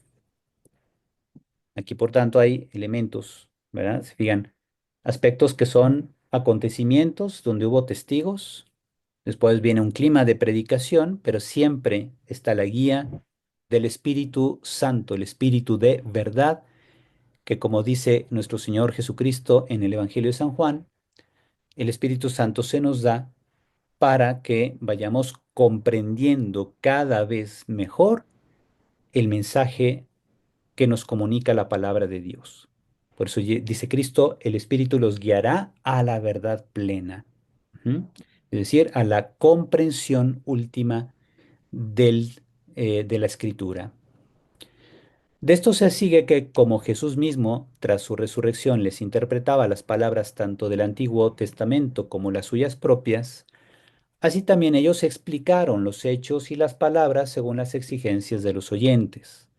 Aquí, por tanto, hay elementos, ¿verdad? Se fijan, aspectos que son acontecimientos donde hubo testigos. Después viene un clima de predicación, pero siempre está la guía del Espíritu Santo, el Espíritu de verdad, que como dice nuestro Señor Jesucristo en el Evangelio de San Juan, el Espíritu Santo se nos da para que vayamos comprendiendo cada vez mejor el mensaje que nos comunica la palabra de Dios. Por eso dice Cristo, el Espíritu los guiará a la verdad plena. ¿Mm? Es decir, a la comprensión última de la Escritura. De esto se sigue que como Jesús mismo, tras su resurrección, les interpretaba las palabras tanto del Antiguo Testamento como las suyas propias, así también ellos explicaron los hechos y las palabras según las exigencias de los oyentes.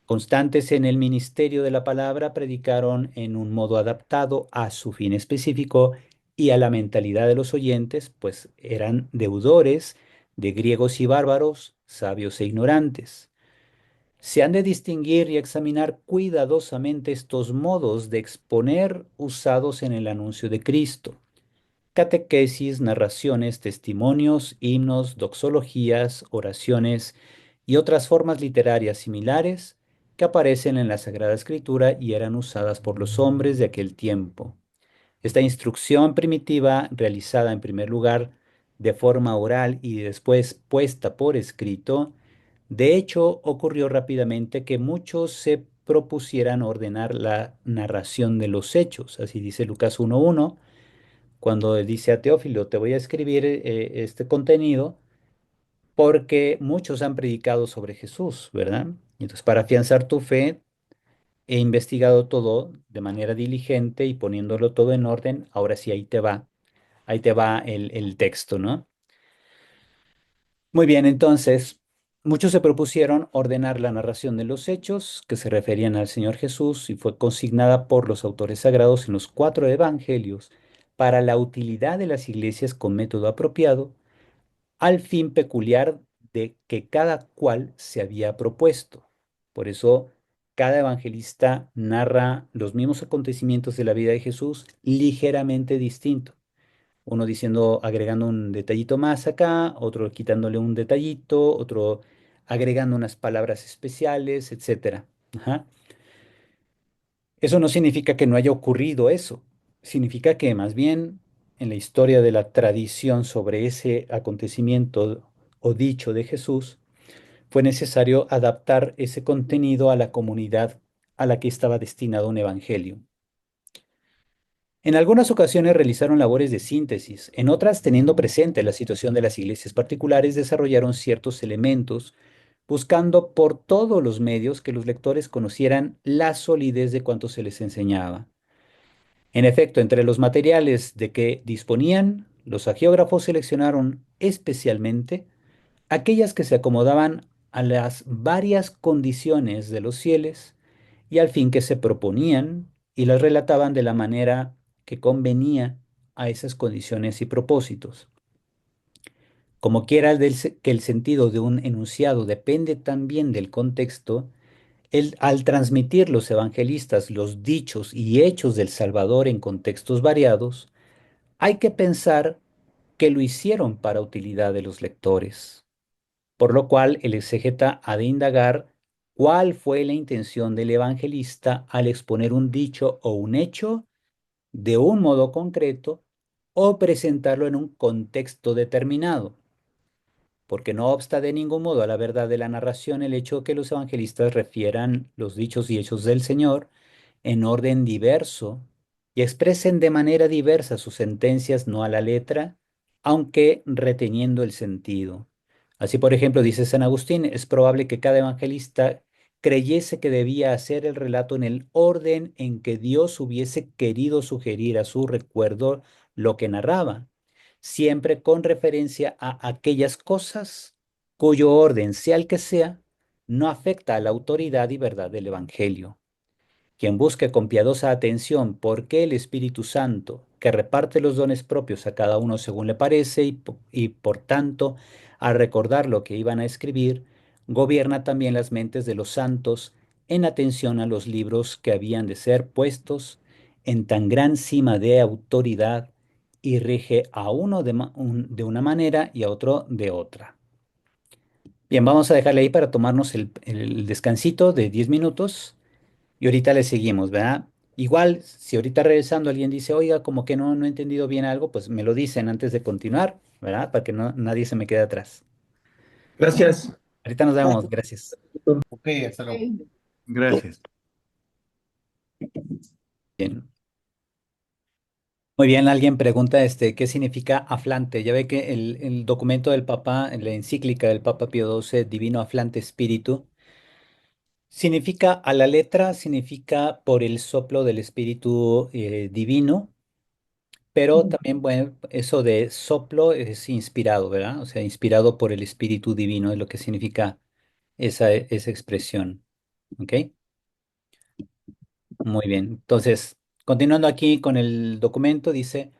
Constantes en el ministerio de la palabra, predicaron en un modo adaptado a su fin específico y a la mentalidad de los oyentes, pues eran deudores de griegos y bárbaros, sabios e ignorantes. Se han de distinguir y examinar cuidadosamente estos modos de exponer usados en el anuncio de Cristo. Catequesis, narraciones, testimonios, himnos, doxologías, oraciones y otras formas literarias similares que aparecen en la Sagrada Escritura y eran usadas por los hombres de aquel tiempo. Esta instrucción primitiva, realizada en primer lugar de forma oral y después puesta por escrito, de hecho ocurrió rápidamente que muchos se propusieran ordenar la narración de los hechos, así dice Lucas 1:1 cuando dice a Teófilo, te voy a escribir este contenido porque muchos han predicado sobre Jesús, ¿verdad? Y entonces, para afianzar tu fe, he investigado todo de manera diligente y poniéndolo todo en orden. Ahora sí, ahí te va el texto, ¿no? Muy bien, entonces, muchos se propusieron ordenar la narración de los hechos que se referían al Señor Jesús y fue consignada por los autores sagrados en los cuatro evangelios para la utilidad de las iglesias con método apropiado, al fin peculiar de que cada cual se había propuesto. Por eso, cada evangelista narra los mismos acontecimientos de la vida de Jesús ligeramente distinto. Uno diciendo, agregando un detallito más acá, otro quitándole un detallito, otro agregando unas palabras especiales, etcétera. Ajá. Eso no significa que no haya ocurrido eso. Significa que más bien en la historia de la tradición sobre ese acontecimiento o dicho de Jesús, fue necesario adaptar ese contenido a la comunidad a la que estaba destinado un evangelio. En algunas ocasiones realizaron labores de síntesis, en otras, teniendo presente la situación de las iglesias particulares, desarrollaron ciertos elementos, buscando por todos los medios que los lectores conocieran la solidez de cuanto se les enseñaba. En efecto, entre los materiales de que disponían, los agiógrafos seleccionaron especialmente aquellas que se acomodaban a las varias condiciones de los fieles y al fin que se proponían y las relataban de la manera que convenía a esas condiciones y propósitos. Como quiera que el sentido de un enunciado depende también del contexto, al transmitir los evangelistas los dichos y hechos del Salvador en contextos variados, hay que pensar que lo hicieron para utilidad de los lectores, por lo cual el exégeta ha de indagar cuál fue la intención del evangelista al exponer un dicho o un hecho de un modo concreto o presentarlo en un contexto determinado, porque no obsta de ningún modo a la verdad de la narración el hecho de que los evangelistas refieran los dichos y hechos del Señor en orden diverso y expresen de manera diversa sus sentencias no a la letra, aunque reteniendo el sentido. Así, por ejemplo, dice San Agustín, es probable que cada evangelista creyese que debía hacer el relato en el orden en que Dios hubiese querido sugerir a su recuerdo lo que narraba, siempre con referencia a aquellas cosas cuyo orden, sea el que sea, no afecta a la autoridad y verdad del Evangelio. Quien busque con piadosa atención por qué el Espíritu Santo, que reparte los dones propios a cada uno según le parece y por tanto, al recordar lo que iban a escribir, gobierna también las mentes de los santos en atención a los libros que habían de ser puestos en tan gran cima de autoridad y rige a uno de una manera y a otro de otra. Bien, vamos a dejarle ahí para tomarnos el descansito de 10 minutos y ahorita le seguimos, ¿verdad? Igual, si ahorita regresando alguien dice, oiga, como que no he entendido bien algo, pues me lo dicen antes de continuar, ¿verdad? Para que nadie se me quede atrás. Gracias. Ahorita nos vemos, gracias. Ok, hasta luego. Gracias. Bien. Muy bien, alguien pregunta, ¿qué significa aflante? Ya ve que el documento del Papa, en la encíclica del Papa Pío XII, Divino Aflante Espíritu, significa a la letra, significa por el soplo del Espíritu Divino. Pero también, bueno, eso de soplo es inspirado, ¿verdad? O sea, inspirado por el Espíritu Divino es lo que significa esa expresión. ¿Ok? Muy bien. Entonces, continuando aquí con el documento, dice,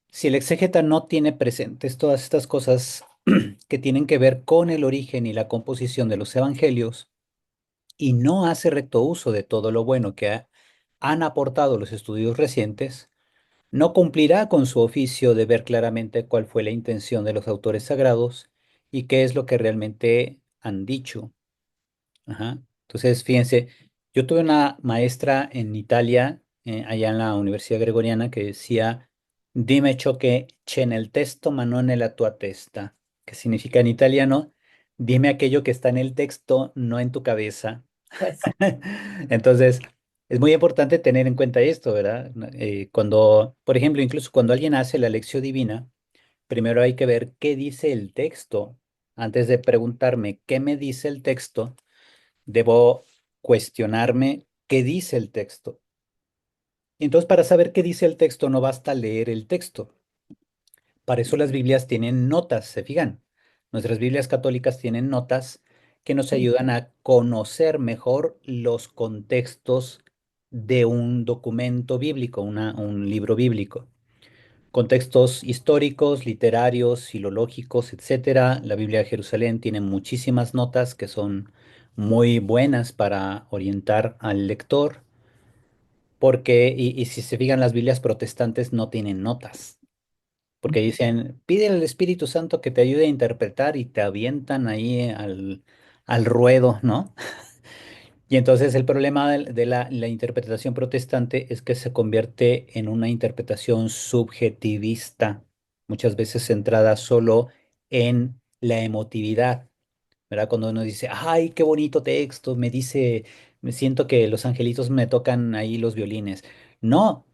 si el exégeta no tiene presentes todas estas cosas que tienen que ver con el origen y la composición de los evangelios y no hace recto uso de todo lo bueno que han aportado los estudios recientes, no cumplirá con su oficio de ver claramente cuál fue la intención de los autores sagrados y qué es lo que realmente han dicho. Ajá. Entonces, fíjense, yo tuve una maestra en Italia, allá en la Universidad Gregoriana, que decía, dime ciò che c'è nel testo, ma non nella tua testa, que significa en italiano, dime aquello que está en el texto, no en tu cabeza. Entonces, es muy importante tener en cuenta esto, ¿verdad? Cuando, por ejemplo, incluso cuando alguien hace la lección divina, primero hay que ver qué dice el texto. Antes de preguntarme qué me dice el texto, debo cuestionarme qué dice el texto. Y entonces, para saber qué dice el texto, no basta leer el texto. Para eso las Biblias tienen notas, ¿se fijan? Nuestras Biblias católicas tienen notas que nos ayudan a conocer mejor los contextos de un documento bíblico, un libro bíblico. Contextos históricos, literarios, filológicos, etcétera. La Biblia de Jerusalén tiene muchísimas notas que son muy buenas para orientar al lector, porque, y si se fijan, las Biblias protestantes no tienen notas porque dicen, pide al Espíritu Santo que te ayude a interpretar y te avientan ahí al ruedo, ¿no? Y entonces el problema de la interpretación protestante es que se convierte en una interpretación subjetivista, muchas veces centrada solo en la emotividad, ¿verdad? Cuando uno dice, ay, qué bonito texto, me dice, me siento que los angelitos me tocan ahí los violines. No,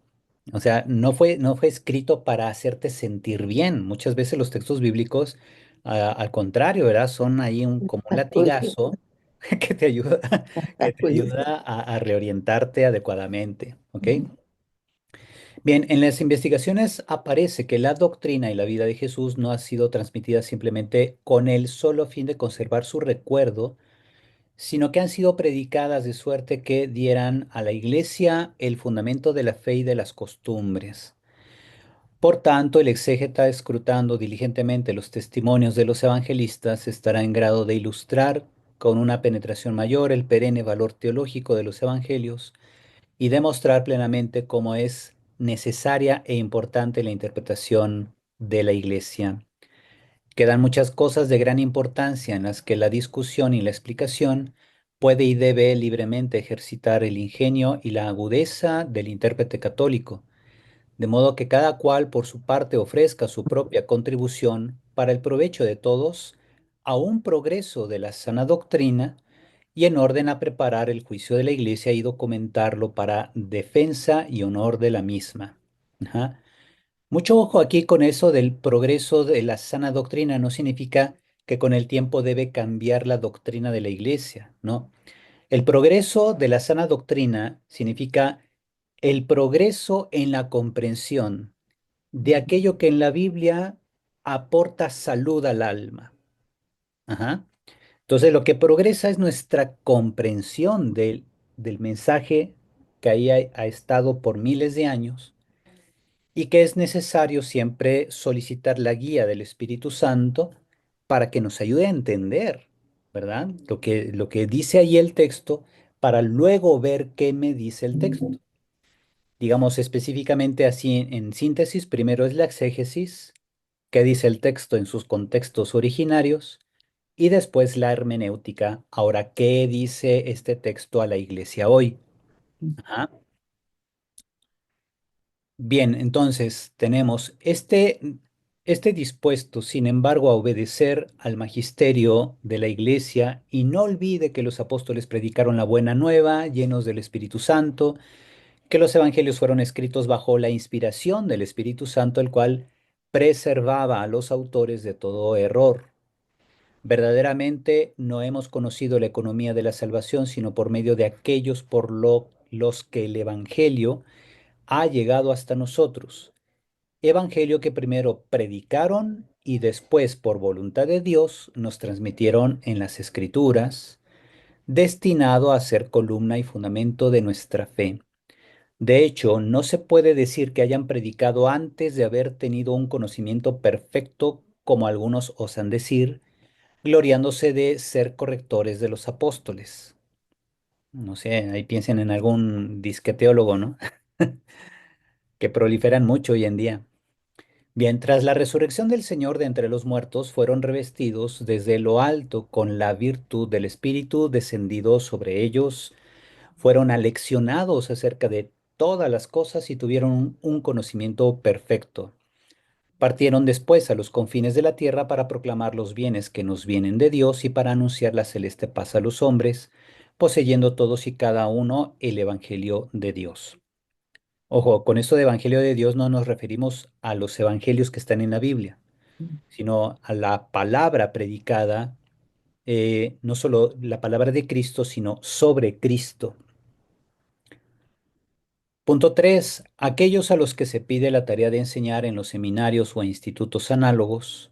o sea, no fue escrito para hacerte sentir bien. Muchas veces los textos bíblicos, al contrario, ¿verdad? Son ahí como un latigazo que te ayuda, que te ayuda a reorientarte adecuadamente, ¿ok? Bien, en las investigaciones aparece que la doctrina y la vida de Jesús no ha sido transmitida simplemente con el solo fin de conservar su recuerdo, sino que han sido predicadas de suerte que dieran a la iglesia el fundamento de la fe y de las costumbres. Por tanto, el exégeta, escrutando diligentemente los testimonios de los evangelistas, estará en grado de ilustrar con una penetración mayor el perenne valor teológico de los evangelios y demostrar plenamente cómo es necesaria e importante la interpretación de la iglesia. Quedan muchas cosas de gran importancia en las que la discusión y la explicación puede y debe libremente ejercitar el ingenio y la agudeza del intérprete católico, de modo que cada cual por su parte ofrezca su propia contribución para el provecho de todos a un progreso de la sana doctrina y en orden a preparar el juicio de la iglesia y documentarlo para defensa y honor de la misma. Ajá. Mucho ojo aquí con eso del progreso de la sana doctrina. No significa que con el tiempo debe cambiar la doctrina de la iglesia, ¿no? El progreso de la sana doctrina significa el progreso en la comprensión de aquello que en la Biblia aporta salud al alma. Ajá. Entonces, lo que progresa es nuestra comprensión del mensaje que ahí ha estado por miles de años y que es necesario siempre solicitar la guía del Espíritu Santo para que nos ayude a entender, ¿verdad? Lo que dice ahí el texto para luego ver qué me dice el texto. Digamos específicamente así en síntesis, primero es la exégesis, qué dice el texto en sus contextos originarios, y después la hermenéutica. Ahora, ¿qué dice este texto a la iglesia hoy? Ajá. Bien, entonces tenemos este dispuesto, sin embargo, a obedecer al magisterio de la iglesia y no olvide que los apóstoles predicaron la buena nueva, llenos del Espíritu Santo, que los evangelios fueron escritos bajo la inspiración del Espíritu Santo, el cual preservaba a los autores de todo error. Verdaderamente no hemos conocido la economía de la salvación, sino por medio de aquellos los que el Evangelio ha llegado hasta nosotros. Evangelio que primero predicaron y después, por voluntad de Dios, nos transmitieron en las Escrituras, destinado a ser columna y fundamento de nuestra fe. De hecho, no se puede decir que hayan predicado antes de haber tenido un conocimiento perfecto, como algunos osan decir, gloriándose de ser correctores de los apóstoles. No sé, ahí piensen en algún disque teólogo, ¿no? Que proliferan mucho hoy en día. Bien, tras la resurrección del Señor de entre los muertos, fueron revestidos desde lo alto con la virtud del Espíritu descendido sobre ellos, fueron aleccionados acerca de todas las cosas y tuvieron un conocimiento perfecto. Partieron después a los confines de la tierra para proclamar los bienes que nos vienen de Dios y para anunciar la celeste paz a los hombres, poseyendo todos y cada uno el Evangelio de Dios. Ojo, con esto de Evangelio de Dios no nos referimos a los evangelios que están en la Biblia, sino a la palabra predicada, no solo la palabra de Cristo, sino sobre Cristo. Punto 3. Aquellos a los que se pide la tarea de enseñar en los seminarios o institutos análogos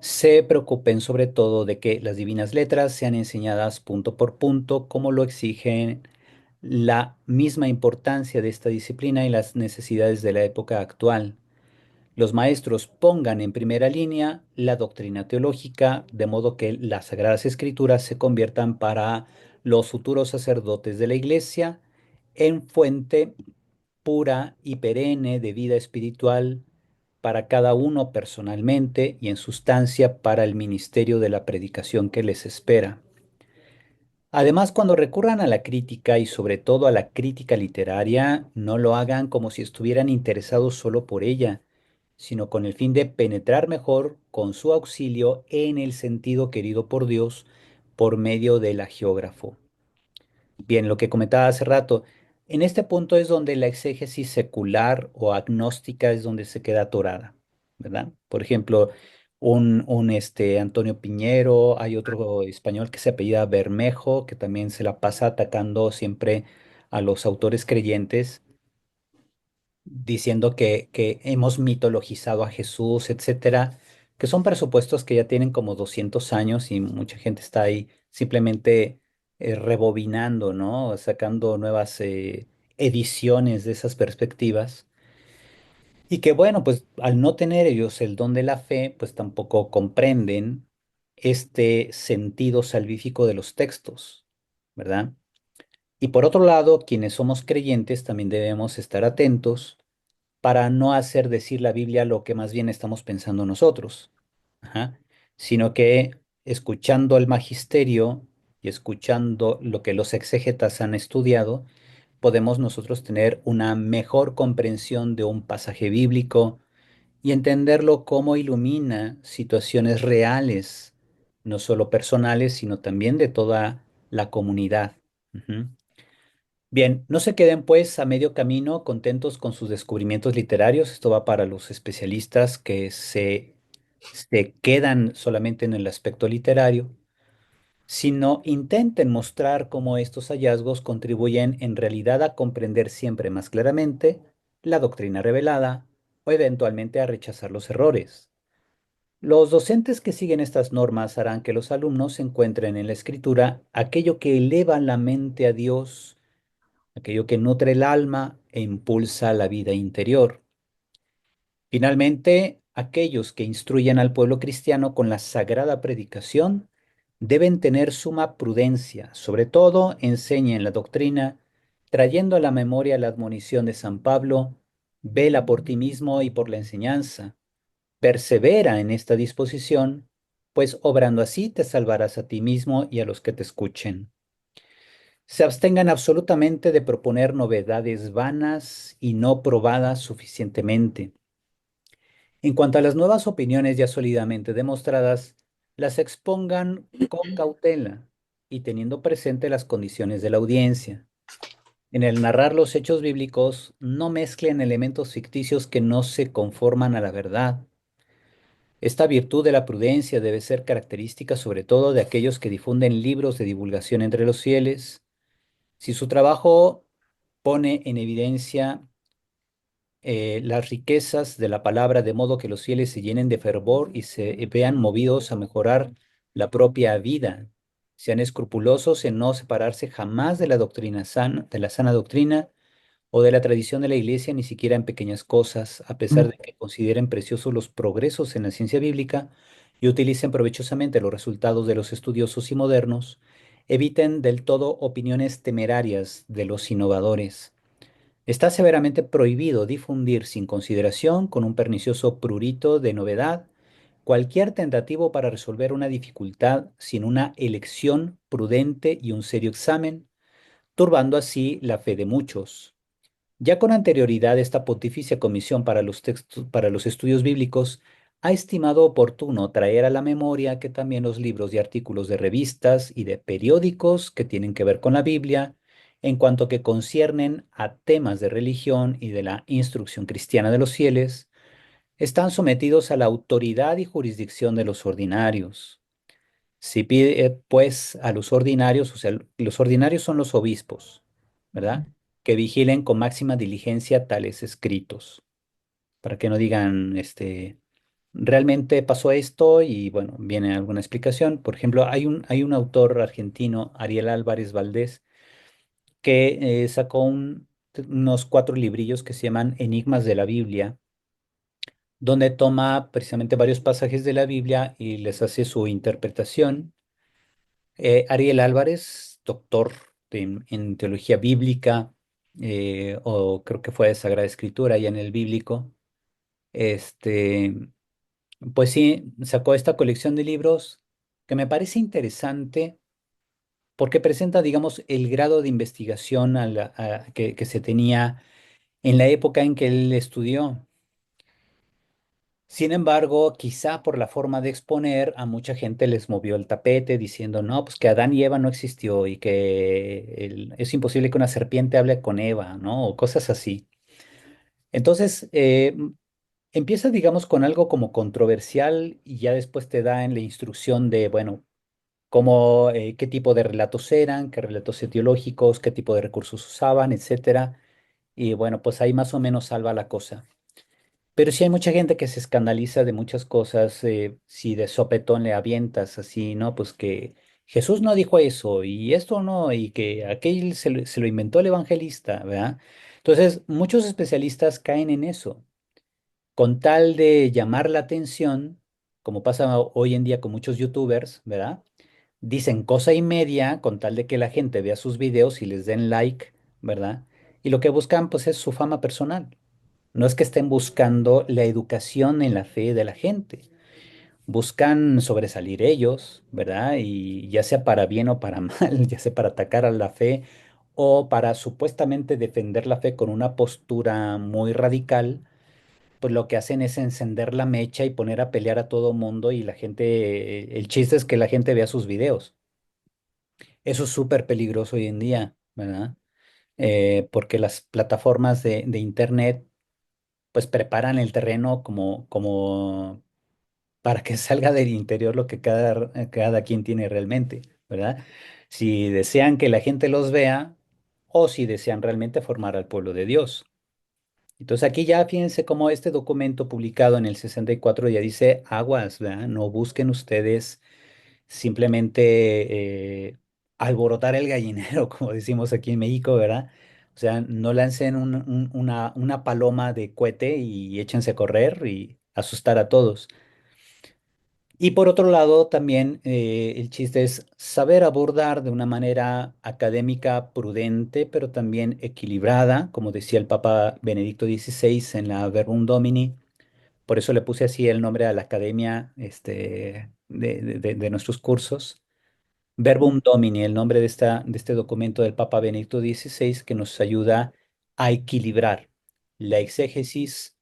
se preocupen sobre todo de que las divinas letras sean enseñadas punto por punto, como lo exigen la misma importancia de esta disciplina y las necesidades de la época actual. Los maestros pongan en primera línea la doctrina teológica, de modo que las Sagradas Escrituras se conviertan para los futuros sacerdotes de la Iglesia en fuente pura y perenne de vida espiritual para cada uno personalmente y en sustancia para el ministerio de la predicación que les espera. Además, cuando recurran a la crítica y sobre todo a la crítica literaria, no lo hagan como si estuvieran interesados solo por ella, sino con el fin de penetrar mejor con su auxilio en el sentido querido por Dios por medio del agiógrafo. Bien, lo que comentaba hace rato, en este punto es donde la exégesis secular o agnóstica es donde se queda atorada, ¿verdad? Por ejemplo, un Antonio Piñero, hay otro español que se apellida Bermejo, que también se la pasa atacando siempre a los autores creyentes, diciendo que hemos mitologizado a Jesús, etcétera, que son presupuestos que ya tienen como 200 años y mucha gente está ahí simplemente rebobinando, ¿no? Sacando nuevas ediciones de esas perspectivas. Y que bueno, pues al no tener ellos el don de la fe, pues tampoco comprenden este sentido salvífico de los textos, ¿verdad? Y por otro lado, quienes somos creyentes también debemos estar atentos para no hacer decir la Biblia lo que más bien estamos pensando nosotros, ajá, sino que escuchando el magisterio y escuchando lo que los exégetas han estudiado, podemos nosotros tener una mejor comprensión de un pasaje bíblico y entenderlo como ilumina situaciones reales, no solo personales, sino también de toda la comunidad. Ujú. Bien, no se queden pues a medio camino contentos con sus descubrimientos literarios. Esto va para los especialistas que se quedan solamente en el aspecto literario, sino intenten mostrar cómo estos hallazgos contribuyen en realidad a comprender siempre más claramente la doctrina revelada o eventualmente a rechazar los errores. Los docentes que siguen estas normas harán que los alumnos encuentren en la escritura aquello que eleva la mente a Dios, aquello que nutre el alma e impulsa la vida interior. Finalmente, aquellos que instruyen al pueblo cristiano con la sagrada predicación deben tener suma prudencia, sobre todo enseñen la doctrina, trayendo a la memoria la admonición de San Pablo: vela por ti mismo y por la enseñanza, persevera en esta disposición, pues obrando así te salvarás a ti mismo y a los que te escuchen. Se abstengan absolutamente de proponer novedades vanas y no probadas suficientemente. En cuanto a las nuevas opiniones ya sólidamente demostradas, las expongan con cautela y teniendo presente las condiciones de la audiencia. En el narrar los hechos bíblicos, no mezclen elementos ficticios que no se conforman a la verdad. Esta virtud de la prudencia debe ser característica sobre todo de aquellos que difunden libros de divulgación entre los fieles. Si su trabajo pone en evidencia las riquezas de la palabra, de modo que los fieles se llenen de fervor y se vean movidos a mejorar la propia vida. Sean escrupulosos en no separarse jamás de la doctrina sana, de la sana doctrina o de la tradición de la Iglesia, ni siquiera en pequeñas cosas, a pesar de que consideren preciosos los progresos en la ciencia bíblica y utilicen provechosamente los resultados de los estudiosos y modernos. Eviten del todo opiniones temerarias de los innovadores. Está severamente prohibido difundir sin consideración, con un pernicioso prurito de novedad, cualquier tentativo para resolver una dificultad sin una elección prudente y un serio examen, turbando así la fe de muchos. Ya con anterioridad, esta Pontificia Comisión para los para los Estudios Bíblicos ha estimado oportuno traer a la memoria que también los libros y artículos de revistas y de periódicos que tienen que ver con la Biblia, en cuanto que conciernen a temas de religión y de la instrucción cristiana de los fieles, están sometidos a la autoridad y jurisdicción de los ordinarios. Si pide, pues, a los ordinarios, o sea, los ordinarios son los obispos, ¿verdad? Que vigilen con máxima diligencia tales escritos, para que no digan, realmente pasó esto y, bueno, viene alguna explicación. Por ejemplo, hay un autor argentino, Ariel Álvarez Valdés, que sacó unos 4 librillos que se llaman Enigmas de la Biblia, donde toma precisamente varios pasajes de la Biblia y les hace su interpretación. Ariel Álvarez, doctor en teología bíblica, o creo que fue de Sagrada Escritura, ya en el bíblico, este, pues sí, sacó esta colección de libros que me parece interesante porque presenta, digamos, el grado de investigación que se tenía en la época en que él estudió. Sin embargo, quizá por la forma de exponer, a mucha gente les movió el tapete diciendo, no, pues que Adán y Eva no existió y que es imposible que una serpiente hable con Eva, ¿no? O cosas así. Entonces, empieza, digamos, con algo como controversial y ya después te da en la instrucción de, bueno, cómo, qué tipo de relatos eran, qué relatos etiológicos, qué tipo de recursos usaban, etcétera. Y bueno, pues ahí más o menos salva la cosa. Pero sí hay mucha gente que se escandaliza de muchas cosas, si de sopetón le avientas así, ¿no? Pues que Jesús no dijo eso y esto no, y que aquel se lo inventó el evangelista, ¿verdad? Entonces, muchos especialistas caen en eso, con tal de llamar la atención, como pasa hoy en día con muchos youtubers, ¿verdad? Dicen cosa y media con tal de que la gente vea sus videos y les den like, ¿verdad? Y lo que buscan, pues, es su fama personal. No es que estén buscando la educación en la fe de la gente. Buscan sobresalir ellos, ¿verdad? Y ya sea para bien o para mal, ya sea para atacar a la fe o para supuestamente defender la fe con una postura muy radical, pues lo que hacen es encender la mecha y poner a pelear a todo mundo y la gente, el chiste es que la gente vea sus videos. Eso es súper peligroso hoy en día, ¿verdad? Porque las plataformas de Internet pues preparan el terreno como para que salga del interior lo que cada quien tiene realmente, ¿verdad? Si desean que la gente los vea o si desean realmente formar al pueblo de Dios. Entonces aquí ya fíjense cómo este documento publicado en el 64 ya dice aguas, ¿verdad? No busquen ustedes simplemente alborotar el gallinero, como decimos aquí en México, ¿verdad? O sea, no lancen una paloma de cohete y échense a correr y asustar a todos. Y por otro lado, también el chiste es saber abordar de una manera académica prudente, pero también equilibrada, como decía el Papa Benedicto XVI en la Verbum Domini. Por eso le puse así el nombre a la academia de nuestros cursos. Verbum Domini, el nombre de este documento del Papa Benedicto XVI, que nos ayuda a equilibrar la exégesis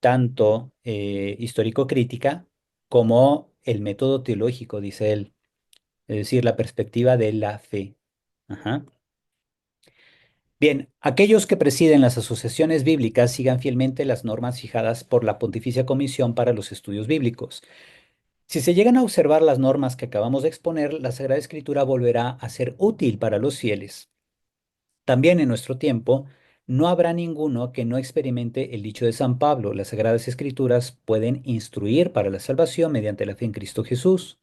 tanto histórico-crítica como el método teológico, dice él, es decir, la perspectiva de la fe. Ajá. Bien, aquellos que presiden las asociaciones bíblicas sigan fielmente las normas fijadas por la Pontificia Comisión para los Estudios Bíblicos. Si se llegan a observar las normas que acabamos de exponer, la Sagrada Escritura volverá a ser útil para los fieles. También en nuestro tiempo, no habrá ninguno que no experimente el dicho de San Pablo: las Sagradas Escrituras pueden instruir para la salvación mediante la fe en Cristo Jesús.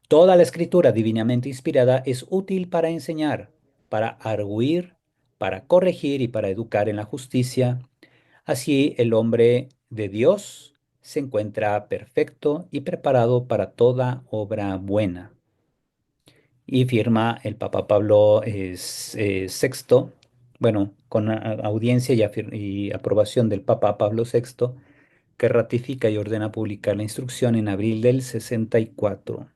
Toda la Escritura divinamente inspirada es útil para enseñar, para arguir, para corregir y para educar en la justicia. Así el hombre de Dios se encuentra perfecto y preparado para toda obra buena. Y firma el Papa Pablo VI, bueno, con audiencia y aprobación del Papa Pablo VI, que ratifica y ordena publicar la instrucción en abril del 64,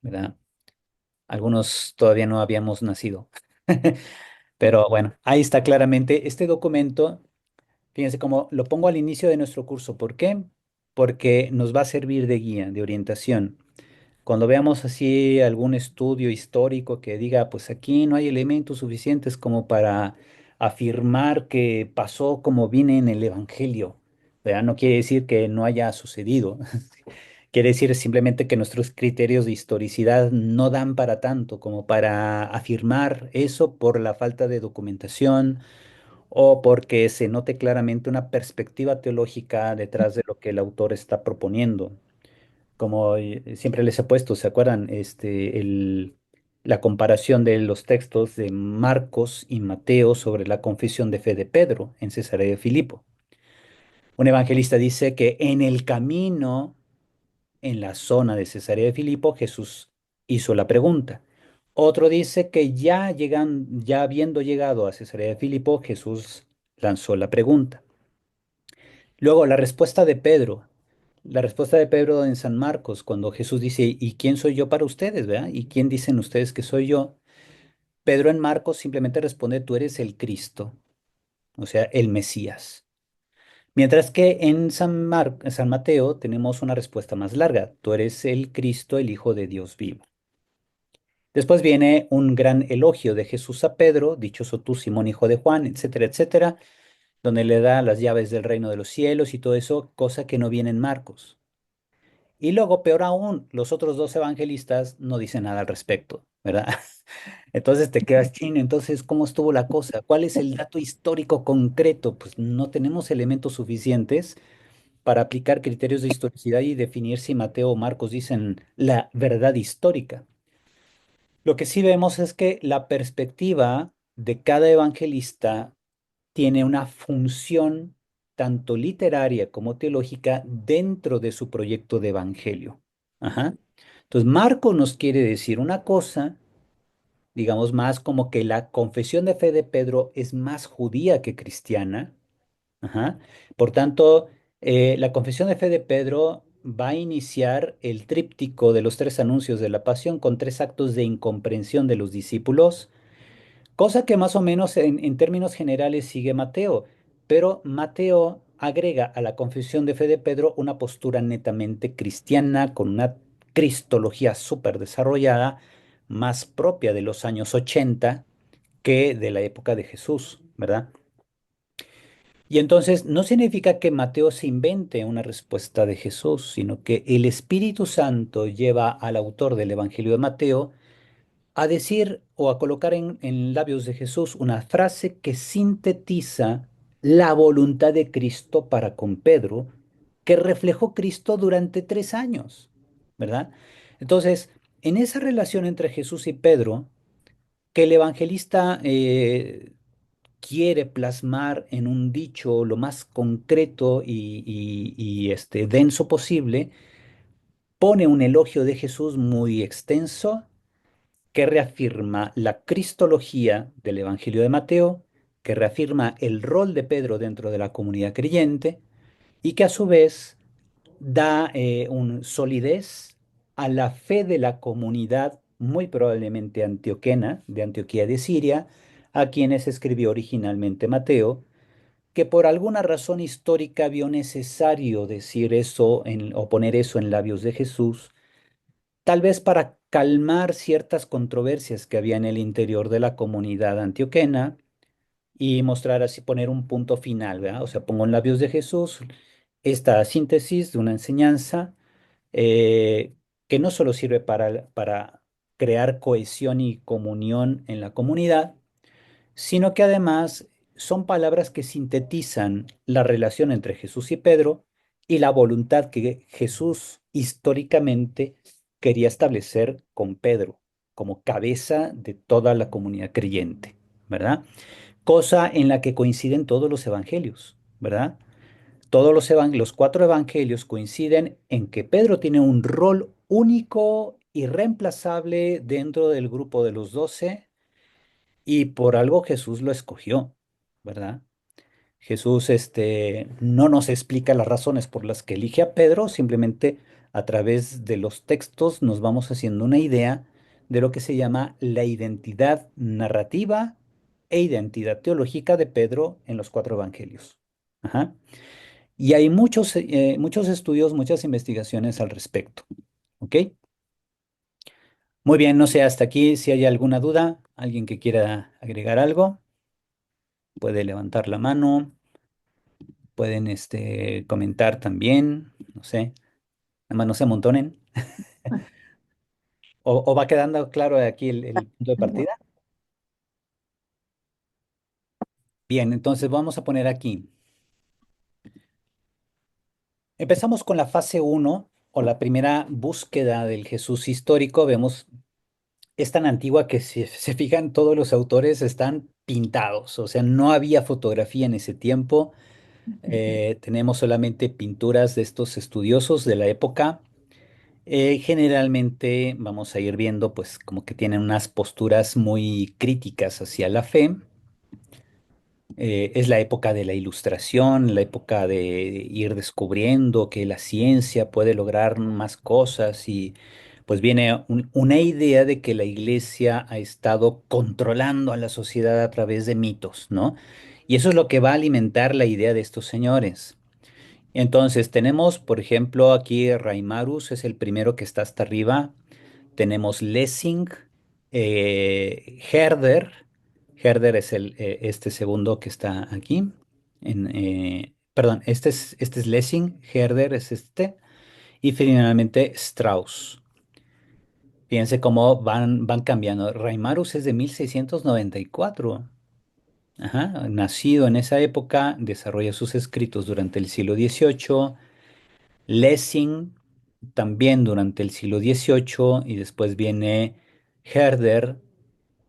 ¿verdad? Algunos todavía no habíamos nacido. Pero bueno, ahí está claramente este documento. Fíjense cómo lo pongo al inicio de nuestro curso. ¿Por qué? Porque nos va a servir de guía, de orientación. Cuando veamos así algún estudio histórico que diga, pues aquí no hay elementos suficientes como para afirmar que pasó como viene en el Evangelio, ¿verdad? No quiere decir que no haya sucedido. Quiere decir simplemente que nuestros criterios de historicidad no dan para tanto como para afirmar eso por la falta de documentación o porque se note claramente una perspectiva teológica detrás de lo que el autor está proponiendo. Como siempre les he puesto, ¿se acuerdan? La comparación de los textos de Marcos y Mateo sobre la confesión de fe de Pedro en Cesarea de Filipo. Un evangelista dice que en el camino, en la zona de Cesarea de Filipo, Jesús hizo la pregunta. Otro dice que ya habiendo llegado a Cesarea de Filipo, Jesús lanzó la pregunta. Luego, la respuesta de Pedro en San Marcos, cuando Jesús dice, ¿y quién soy yo para ustedes, verdad? ¿Y quién dicen ustedes que soy yo? Pedro en Marcos simplemente responde, tú eres el Cristo, o sea, el Mesías. Mientras que en San Mateo tenemos una respuesta más larga, tú eres el Cristo, el Hijo de Dios vivo. Después viene un gran elogio de Jesús a Pedro, dichoso tú, Simón, hijo de Juan, etcétera, etcétera, donde le da las llaves del reino de los cielos y todo eso, cosa que no viene en Marcos. Y luego, peor aún, los otros dos evangelistas no dicen nada al respecto, ¿verdad? Entonces te quedas chino. Entonces, ¿cómo estuvo la cosa? ¿Cuál es el dato histórico concreto? Pues no tenemos elementos suficientes para aplicar criterios de historicidad y definir si Mateo o Marcos dicen la verdad histórica. Lo que sí vemos es que la perspectiva de cada evangelista tiene una función tanto literaria como teológica dentro de su proyecto de evangelio. Ajá. Entonces, Marco nos quiere decir una cosa, digamos más como que la confesión de fe de Pedro es más judía que cristiana. Ajá. Por tanto, la confesión de fe de Pedro va a iniciar el tríptico de los tres anuncios de la pasión con tres actos de incomprensión de los discípulos. Cosa que más o menos en términos generales sigue Mateo, pero Mateo agrega a la confesión de fe de Pedro una postura netamente cristiana, con una cristología súper desarrollada, más propia de los años 80 que de la época de Jesús, ¿verdad? Y entonces no significa que Mateo se invente una respuesta de Jesús, sino que el Espíritu Santo lleva al autor del Evangelio de Mateo a decir o a colocar en labios de Jesús una frase que sintetiza la voluntad de Cristo para con Pedro, que reflejó Cristo durante 3 años, ¿verdad? Entonces, en esa relación entre Jesús y Pedro, que el evangelista quiere plasmar en un dicho lo más concreto y denso posible, pone un elogio de Jesús muy extenso que reafirma la cristología del Evangelio de Mateo, que reafirma el rol de Pedro dentro de la comunidad creyente y que a su vez da un solidez a la fe de la comunidad, muy probablemente antioquena, de Antioquía de Siria, a quienes escribió originalmente Mateo, que por alguna razón histórica vio necesario decir eso o poner eso en labios de Jesús, tal vez para calmar ciertas controversias que había en el interior de la comunidad antioquena y mostrar así, poner un punto final, ¿verdad? O sea, pongo en labios de Jesús esta síntesis de una enseñanza eh, que no solo sirve para crear cohesión y comunión en la comunidad, sino que además son palabras que sintetizan la relación entre Jesús y Pedro y la voluntad que Jesús históricamente quería establecer con Pedro como cabeza de toda la comunidad creyente, ¿verdad? Cosa en la que coinciden todos los evangelios, ¿verdad? Todos los 4 evangelios coinciden en que Pedro tiene un rol único, irreemplazable dentro del grupo de los 12 y por algo Jesús lo escogió, ¿verdad? Jesús no nos explica las razones por las que elige a Pedro, simplemente a través de los textos nos vamos haciendo una idea de lo que se llama la identidad narrativa e identidad teológica de Pedro en los 4 evangelios. Ajá. Y hay muchos estudios, muchas investigaciones al respecto. ¿Ok? Muy bien, no sé hasta aquí si hay alguna duda, alguien que quiera agregar algo, puede levantar la mano, pueden comentar también, no sé, nada más no se amontonen. O va quedando claro aquí el punto de partida? Bien, entonces vamos a poner aquí. Empezamos con la fase uno o la primera búsqueda del Jesús histórico. Vemos, es tan antigua que si se fijan, todos los autores están pintados, o sea, no había fotografía en ese tiempo. Tenemos solamente pinturas de estos estudiosos de la época. Generalmente vamos a ir viendo, pues, como que tienen unas posturas muy críticas hacia la fe. Es la época de la ilustración, la época de ir descubriendo que la ciencia puede lograr más cosas y pues viene una idea de que la iglesia ha estado controlando a la sociedad a través de mitos, ¿no? Y eso es lo que va a alimentar la idea de estos señores. Entonces tenemos, por ejemplo, aquí Reimarus es el primero que está hasta arriba. Tenemos Lessing, Herder. Herder es este segundo que está aquí. Perdón, este es Lessing, Herder es este. Y finalmente Strauss. Fíjense cómo van cambiando. Reimarus es de 1694. Ajá, nacido en esa época, desarrolla sus escritos durante el siglo XVIII. Lessing también durante el siglo XVIII y después viene Herder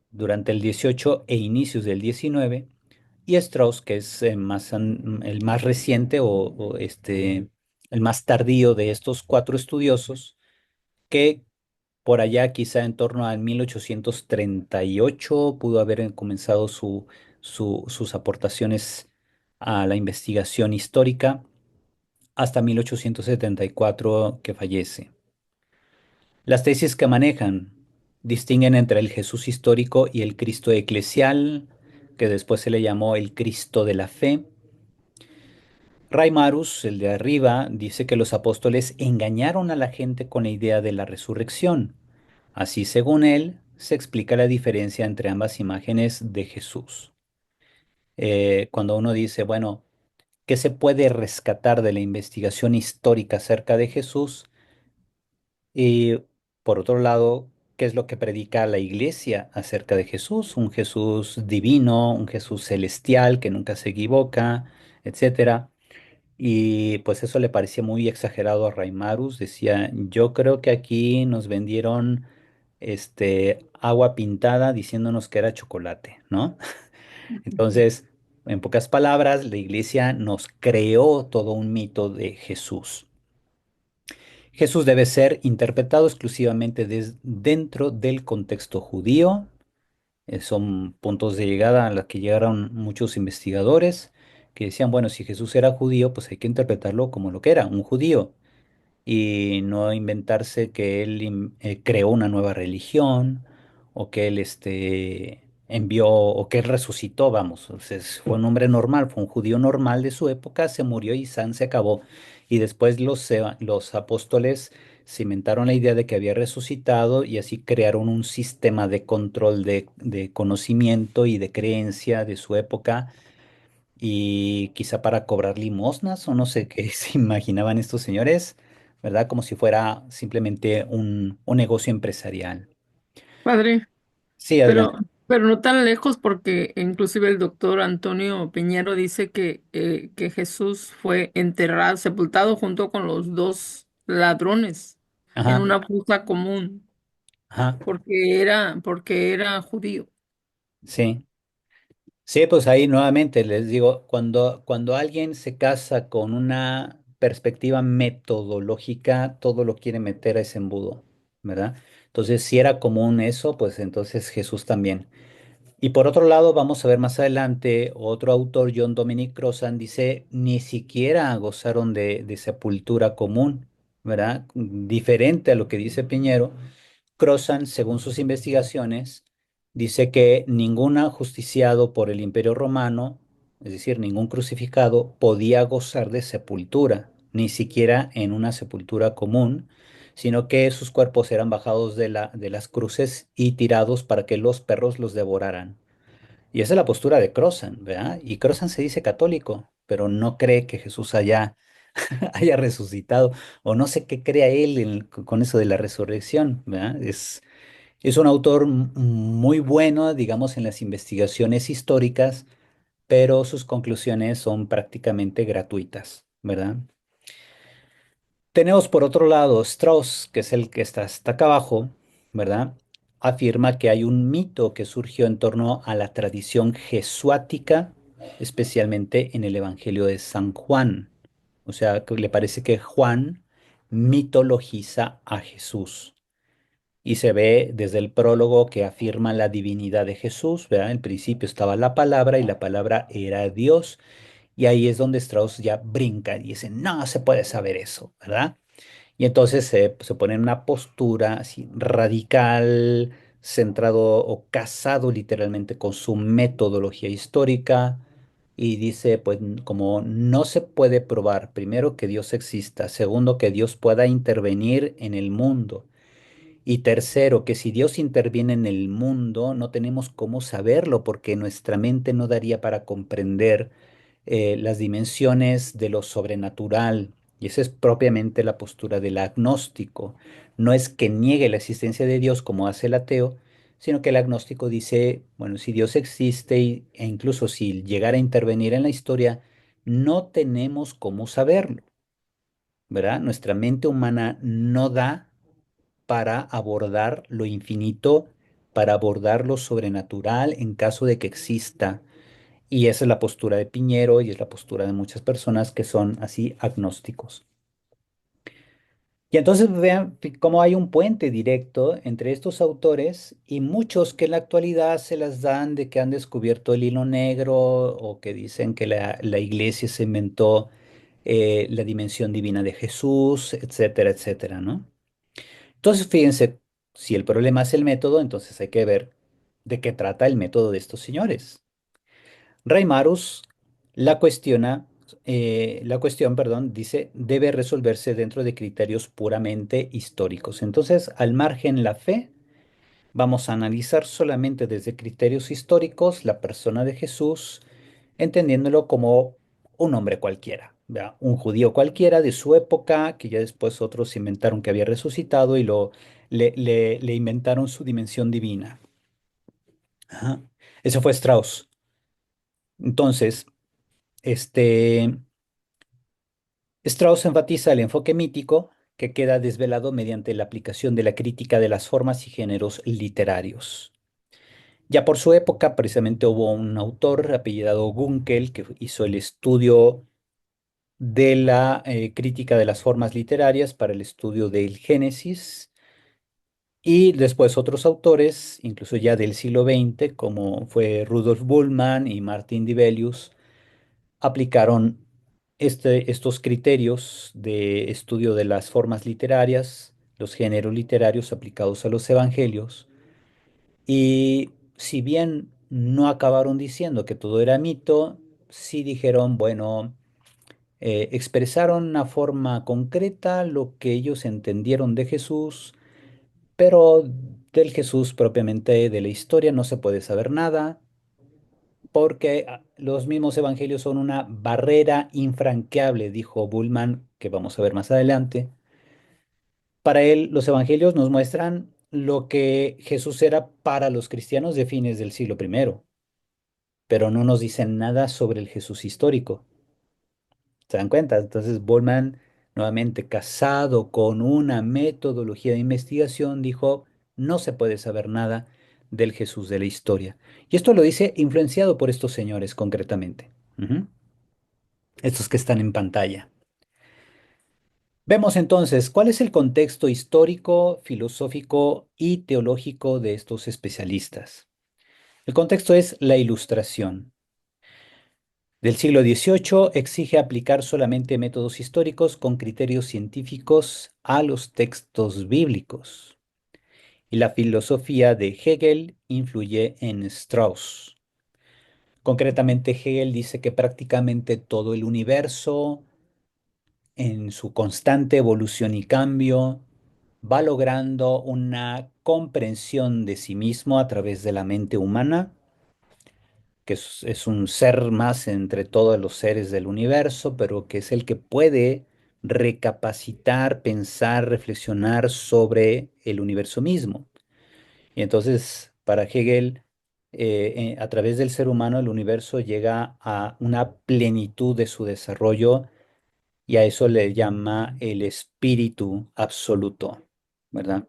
durante el XVIII e inicios del XIX y Strauss, que es el más reciente o el más tardío de estos 4 estudiosos, que por allá quizá en torno al 1838 pudo haber comenzado sus aportaciones a la investigación histórica hasta 1874 que fallece. Las tesis que manejan distinguen entre el Jesús histórico y el Cristo eclesial, que después se le llamó el Cristo de la fe. Reimarus, el de arriba, dice que los apóstoles engañaron a la gente con la idea de la resurrección. Así, según él, se explica la diferencia entre ambas imágenes de Jesús. Cuando uno dice, bueno, ¿qué se puede rescatar de la investigación histórica acerca de Jesús? Y por otro lado, ¿qué es lo que predica la iglesia acerca de Jesús? Un Jesús divino, un Jesús celestial que nunca se equivoca, etcétera. Y pues eso le parecía muy exagerado a Reimarus. Decía, yo creo que aquí nos vendieron agua pintada diciéndonos que era chocolate, ¿no? Entonces, en pocas palabras, la iglesia nos creó todo un mito de Jesús. Jesús debe ser interpretado exclusivamente dentro del contexto judío. Son puntos de llegada a los que llegaron muchos investigadores que decían, bueno, si Jesús era judío, pues hay que interpretarlo como lo que era, un judío y no inventarse que él creó una nueva religión o que él envió o que él resucitó, vamos. O sea, fue un hombre normal, fue un judío normal de su época, se murió y San se acabó. Y después los apóstoles cimentaron la idea de que había resucitado y así crearon un sistema de control de conocimiento y de creencia de su época y quizá para cobrar limosnas o no sé qué se imaginaban estos señores, ¿verdad? Como si fuera simplemente un negocio empresarial. Padre, Sí, pero, adelante. pero no tan lejos porque inclusive el doctor Antonio Piñero dice que Jesús fue enterrado, sepultado junto con los dos ladrones en Ajá, una fosa común ajá, porque era judío. sí. Sí, pues ahí nuevamente les digo, cuando alguien se casa con una perspectiva metodológica, todo lo quiere meter a ese embudo, ¿verdad? Entonces, si era común eso, pues entonces Jesús también. Y por otro lado, vamos a ver más adelante, otro autor, John Dominic Crossan, dice, ni siquiera gozaron de sepultura común, ¿verdad? Diferente a lo que dice Piñero. Crossan, según sus investigaciones, dice que ningún ajusticiado por el Imperio Romano, es decir, ningún crucificado, podía gozar de sepultura, ni siquiera en una sepultura común, sino que sus cuerpos eran bajados de las cruces y tirados para que los perros los devoraran. Y esa es la postura de Crossan, ¿verdad? Y Crossan se dice católico, pero no cree que Jesús haya resucitado, o no sé qué crea él con eso de la resurrección, ¿verdad? Es un autor muy bueno, digamos, en las investigaciones históricas, pero sus conclusiones son prácticamente gratuitas, ¿verdad? Tenemos por otro lado Strauss, que es el que está hasta acá abajo, ¿verdad? Afirma que hay un mito que surgió en torno a la tradición jesuática, especialmente en el Evangelio de San Juan. O sea, que le parece que Juan mitologiza a Jesús. Y se ve desde el prólogo que afirma la divinidad de Jesús, ¿verdad? En principio estaba la palabra y la palabra era Dios. Y ahí es donde Strauss ya brinca y dice, no se puede saber eso, ¿verdad? Y entonces se pone en una postura así radical, centrado o casado literalmente con su metodología histórica. Y dice, pues como no se puede probar, primero, que Dios exista, segundo, que Dios pueda intervenir en el mundo. Y tercero, que si Dios interviene en el mundo, no tenemos cómo saberlo porque nuestra mente no daría para comprender las dimensiones de lo sobrenatural. Y esa es propiamente la postura del agnóstico. No es que niegue la existencia de Dios como hace el ateo, sino que el agnóstico dice, bueno, si Dios existe e incluso si llegara a intervenir en la historia, no tenemos cómo saberlo, ¿verdad? Nuestra mente humana no da para abordar lo infinito, para abordar lo sobrenatural en caso de que exista. Y esa es la postura de Piñero y es la postura de muchas personas que son así agnósticos. Y entonces vean cómo hay un puente directo entre estos autores y muchos que en la actualidad se las dan de que han descubierto el hilo negro o que dicen que la iglesia se inventó la dimensión divina de Jesús, etcétera, etcétera, ¿no? Entonces, fíjense, si el problema es el método, entonces hay que ver de qué trata el método de estos señores. Reimarus la cuestiona, la cuestión, perdón, dice, debe resolverse dentro de criterios puramente históricos. Entonces, al margen la fe, Vamos a analizar solamente desde criterios históricos la persona de Jesús, entendiéndolo como un hombre cualquiera, ¿verdad? Un judío cualquiera de su época, que ya después otros inventaron que había resucitado y le inventaron su dimensión divina. Ajá. Eso fue Strauss. Entonces, este, Strauss enfatiza el enfoque mítico que queda desvelado mediante la aplicación de la crítica de las formas y géneros literarios. Ya por su época, precisamente hubo un autor apellidado Gunkel que hizo el estudio de la crítica de las formas literarias para el estudio del Génesis y después otros autores, incluso ya del siglo XX, como fue Rudolf Bullmann y Martin Dibelius, aplicaron estos criterios de estudio de las formas literarias, los géneros literarios aplicados a los evangelios. Y si bien no acabaron diciendo que todo era mito, sí dijeron, bueno, expresaron una forma concreta lo que ellos entendieron de Jesús, pero del Jesús propiamente de la historia no se puede saber nada, porque los mismos evangelios son una barrera infranqueable, dijo Bullman, que vamos a ver más adelante. Para él, los evangelios nos muestran lo que Jesús era para los cristianos de fines del siglo primero, pero no nos dicen nada sobre el Jesús histórico. ¿Se dan cuenta? Entonces, Bullman, nuevamente casado con una metodología de investigación, dijo, no se puede saber nada del Jesús de la historia. Y esto lo dice influenciado por estos señores concretamente. Ujú. Estos que están en pantalla. Vemos entonces cuál es el contexto histórico, filosófico y teológico de estos especialistas. El contexto es la Ilustración. Del siglo XVIII exige aplicar solamente métodos históricos con criterios científicos a los textos bíblicos. Y la filosofía de Hegel influye en Strauss. Concretamente, Hegel dice que prácticamente todo el universo, en su constante evolución y cambio, va logrando una comprensión de sí mismo a través de la mente humana, que es un ser más entre todos los seres del universo, pero que es el que puede recapacitar, pensar, reflexionar sobre el universo mismo. Y entonces, para Hegel, a través del ser humano, el universo llega a una plenitud de su desarrollo y a eso le llama el espíritu absoluto, ¿verdad?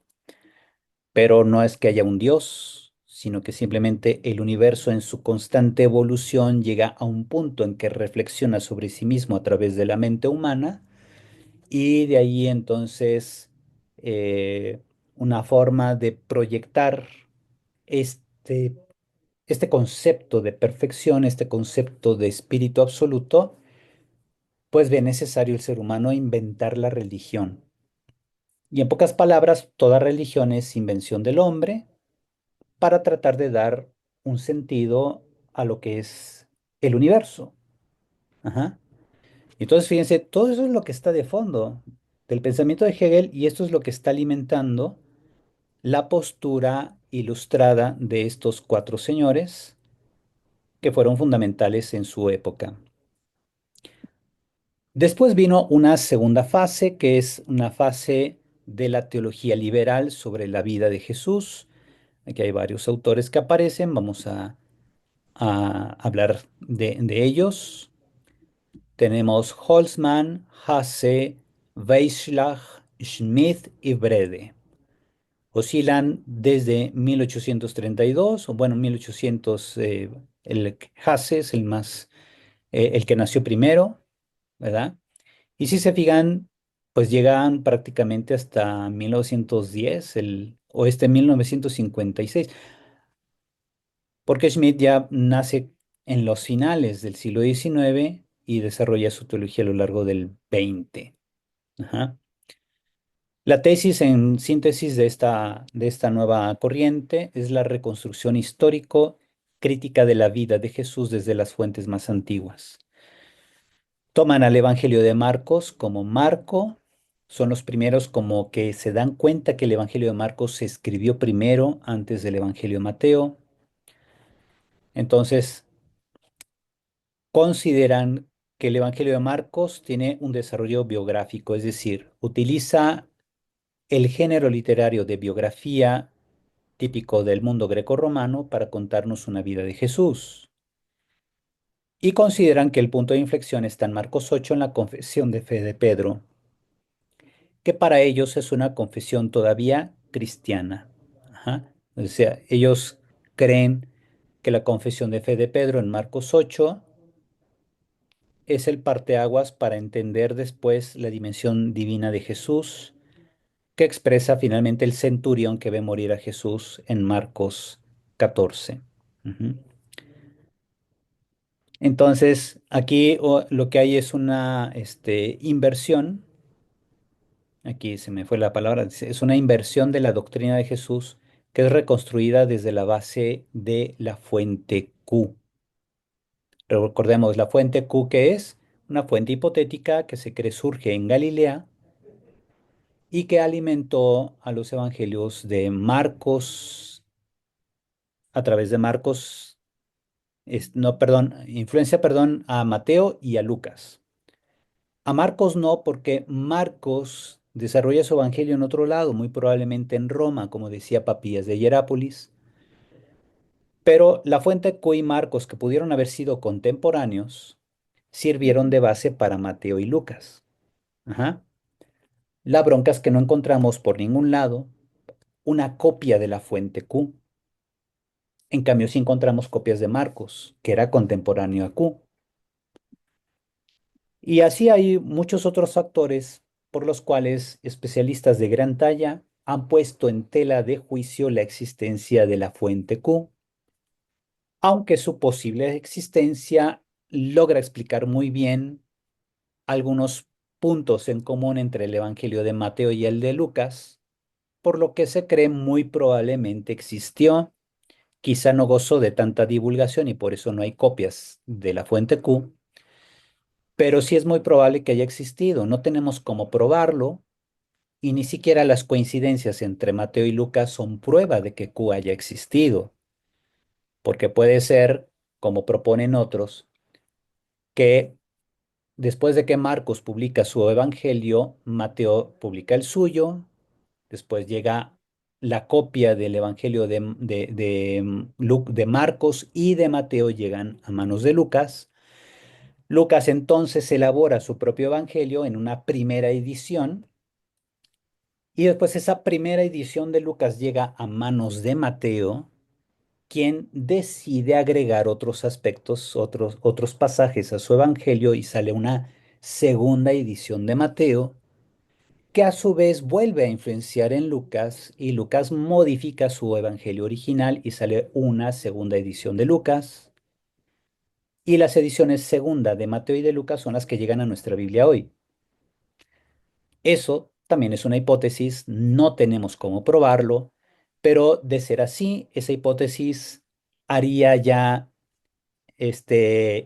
Pero no es que haya un Dios, sino que simplemente el universo en su constante evolución llega a un punto en que reflexiona sobre sí mismo a través de la mente humana y de ahí entonces eh, una forma de proyectar este, este concepto de perfección, este concepto de espíritu absoluto, pues ve necesario el ser humano inventar la religión. Y en pocas palabras, toda religión es invención del hombre para tratar de dar un sentido a lo que es el universo. Ajá. Entonces, fíjense, todo eso es lo que está de fondo del pensamiento de Hegel y esto es lo que está alimentando la postura ilustrada de estos cuatro señores que fueron fundamentales en su época. Después vino una segunda fase, que es una fase de la teología liberal sobre la vida de Jesús. Aquí hay varios autores que aparecen, vamos a hablar de ellos. Tenemos Holzmann, Hasse, Weisslach, Schmidt y Brede. Oscilan desde 1832, o bueno, 1800, el Hasse es el más, el que nació primero, ¿verdad? Y si se fijan, pues llegan prácticamente hasta 1910, o 1956, porque Schmidt ya nace en los finales del siglo XIX y desarrolla su teología a lo largo del XX. Ajá. La tesis en síntesis de esta nueva corriente es la reconstrucción histórico crítica de la vida de Jesús desde las fuentes más antiguas. Toman al Evangelio de Marcos como marco, son los primeros como que se dan cuenta que el Evangelio de Marcos se escribió primero antes del Evangelio de Mateo. Entonces, consideran que el Evangelio de Marcos tiene un desarrollo biográfico, es decir, utiliza el género literario de biografía típico del mundo grecorromano para contarnos una vida de Jesús. Y consideran que el punto de inflexión está en Marcos 8 en la confesión de fe de Pedro, que para ellos es una confesión todavía cristiana. Ajá. O sea, ellos creen que la confesión de fe de Pedro en Marcos 8 es el parteaguas para entender después la dimensión divina de Jesús, que expresa finalmente el centurión que ve morir a Jesús en Marcos 14. Ujú. Entonces, aquí lo que hay es una inversión. Aquí se me fue la palabra, es una inversión de la doctrina de Jesús que es reconstruida desde la base de la fuente Q. Recordemos, la fuente Q que es una fuente hipotética que se cree surge en Galilea y que alimentó a los evangelios de Marcos, a través de Marcos, no, perdón, influencia, perdón, a Mateo y a Lucas. A Marcos no, porque Marcos desarrolla su evangelio en otro lado, muy probablemente en Roma, como decía Papías de Hierápolis. Pero la fuente Q y Marcos, que pudieron haber sido contemporáneos, sirvieron de base para Mateo y Lucas. Ajá. La bronca es que no encontramos por ningún lado una copia de la fuente Q. En cambio, sí encontramos copias de Marcos, que era contemporáneo a Q. Y así hay muchos otros factores por los cuales especialistas de gran talla han puesto en tela de juicio la existencia de la fuente Q, aunque su posible existencia logra explicar muy bien algunos puntos en común entre el Evangelio de Mateo y el de Lucas, por lo que se cree muy probablemente existió. Quizá no gozó de tanta divulgación y por eso no hay copias de la fuente Q, pero sí es muy probable que haya existido. No tenemos cómo probarlo y ni siquiera las coincidencias entre Mateo y Lucas son prueba de que Q haya existido, porque puede ser, como proponen otros, que después de que Marcos publica su evangelio, Mateo publica el suyo, después llega la copia del evangelio de Marcos y de Mateo llegan a manos de Lucas. Lucas entonces elabora su propio evangelio en una primera edición y después esa primera edición de Lucas llega a manos de Mateo, quien decide agregar otros aspectos, otros pasajes a su evangelio y sale una segunda edición de Mateo, que a su vez vuelve a influenciar en Lucas y Lucas modifica su evangelio original y sale una segunda edición de Lucas. Y las ediciones segunda de Mateo y de Lucas son las que llegan a nuestra Biblia hoy. Eso también es una hipótesis, no tenemos cómo probarlo, pero de ser así, esa hipótesis haría ya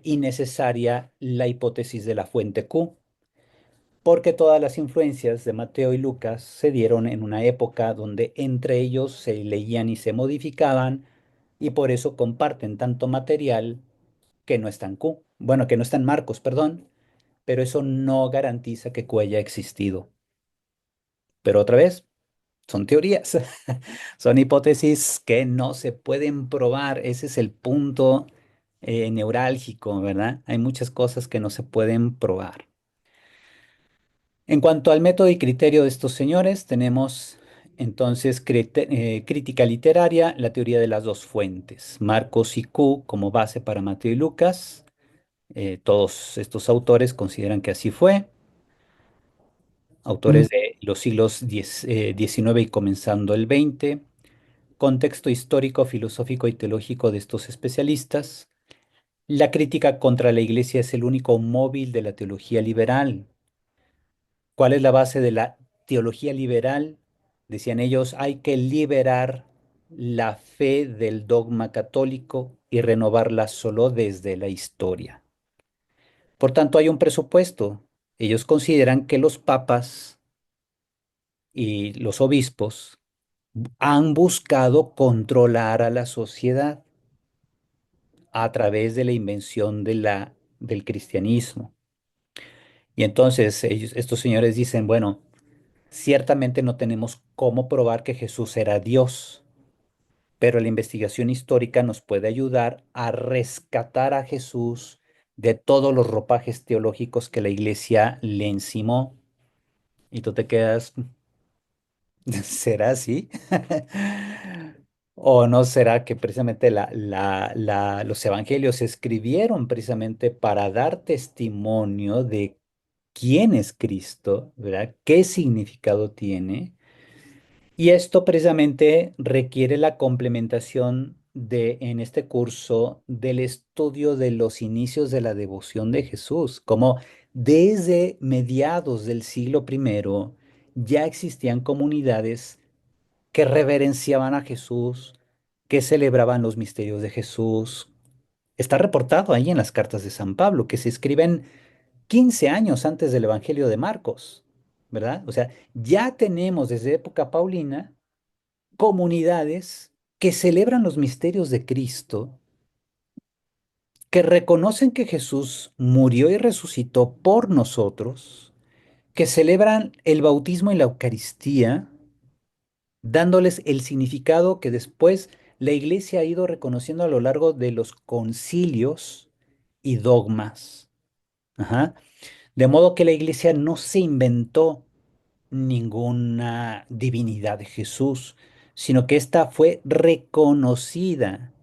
innecesaria la hipótesis de la fuente Q, porque todas las influencias de Mateo y Lucas se dieron en una época donde entre ellos se leían y se modificaban, y por eso comparten tanto material que no está en Q, bueno, que no está en Marcos, perdón, pero eso no garantiza que Q haya existido. Pero otra vez, son teorías, son hipótesis que no se pueden probar. Ese es el punto neurálgico, ¿verdad? Hay muchas cosas que no se pueden probar. En cuanto al método y criterio de estos señores, tenemos entonces crítica literaria, la teoría de las dos fuentes, Marcos y Q como base para Mateo y Lucas. Todos estos autores consideran que así fue, Mm. autores de los siglos XIX y comenzando el XX. Contexto histórico, filosófico y teológico de estos especialistas. La crítica contra la Iglesia es el único móvil de la teología liberal. ¿Cuál es la base de la teología liberal? Decían ellos, hay que liberar la fe del dogma católico y renovarla solo desde la historia. Por tanto, hay un presupuesto. Ellos consideran que los papas y los obispos han buscado controlar a la sociedad a través de la invención del cristianismo. Y entonces estos señores dicen, bueno, ciertamente no tenemos cómo probar que Jesús era Dios, pero la investigación histórica nos puede ayudar a rescatar a Jesús de todos los ropajes teológicos que la iglesia le encimó. Y tú te quedas, ¿será así? ¿O no será que precisamente los evangelios se escribieron precisamente para dar testimonio de quién es Cristo, ¿verdad? ¿Qué significado tiene? Y esto precisamente requiere la complementación en este curso del estudio de los inicios de la devoción de Jesús, como desde mediados del siglo I ya existían comunidades que reverenciaban a Jesús, que celebraban los misterios de Jesús. Está reportado ahí en las cartas de San Pablo, que se escriben 15 años antes del Evangelio de Marcos, ¿verdad? O sea, ya tenemos desde época paulina comunidades que celebran los misterios de Cristo, que reconocen que Jesús murió y resucitó por nosotros, que celebran el bautismo y la Eucaristía, dándoles el significado que después la Iglesia ha ido reconociendo a lo largo de los concilios y dogmas. Ajá. De modo que la Iglesia no se inventó ninguna divinidad de Jesús, sino que ésta fue reconocida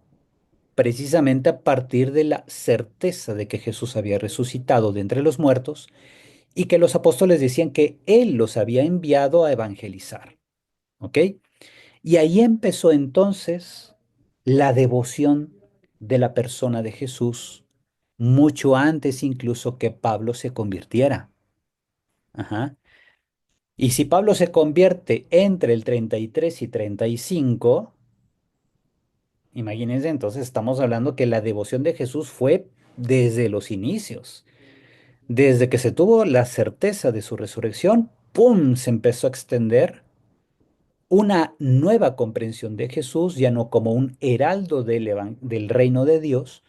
precisamente a partir de la certeza de que Jesús había resucitado de entre los muertos y que los apóstoles decían que Él los había enviado a evangelizar. ¿Ok? Y ahí empezó entonces la devoción de la persona de Jesús, mucho antes incluso que Pablo se convirtiera. Ajá. Y si Pablo se convierte entre el 33 y 35, imagínense, entonces estamos hablando que la devoción de Jesús fue desde los inicios, desde que se tuvo la certeza de su resurrección, ¡pum! Se empezó a extender una nueva comprensión de Jesús, ya no como un heraldo del reino de Dios,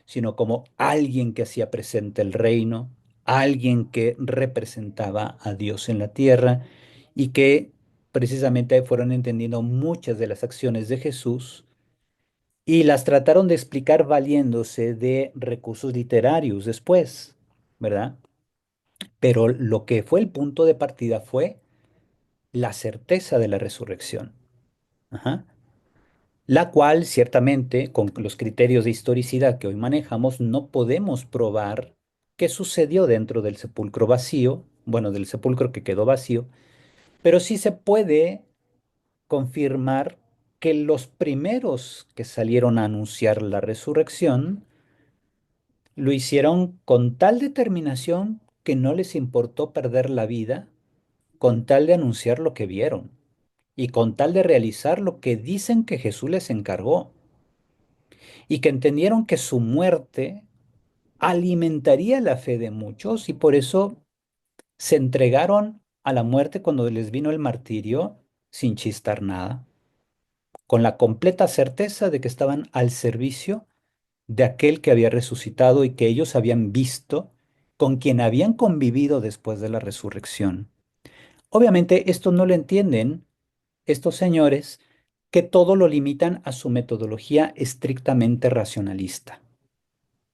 sino como alguien que hacía presente el reino, alguien que representaba a Dios en la tierra y que precisamente fueron entendiendo muchas de las acciones de Jesús y las trataron de explicar valiéndose de recursos literarios después, ¿verdad? Pero lo que fue el punto de partida fue la certeza de la resurrección. Ajá. La cual ciertamente, con los criterios de historicidad que hoy manejamos, no podemos probar qué sucedió dentro del sepulcro vacío, bueno, del sepulcro que quedó vacío, pero sí se puede confirmar que los primeros que salieron a anunciar la resurrección lo hicieron con tal determinación que no les importó perder la vida, con tal de anunciar lo que vieron y con tal de realizar lo que dicen que Jesús les encargó, y que entendieron que su muerte alimentaría la fe de muchos y por eso se entregaron a la muerte cuando les vino el martirio sin chistar nada, con la completa certeza de que estaban al servicio de aquel que había resucitado y que ellos habían visto, con quien habían convivido después de la resurrección. Obviamente esto no lo entienden estos señores, que todo lo limitan a su metodología estrictamente racionalista.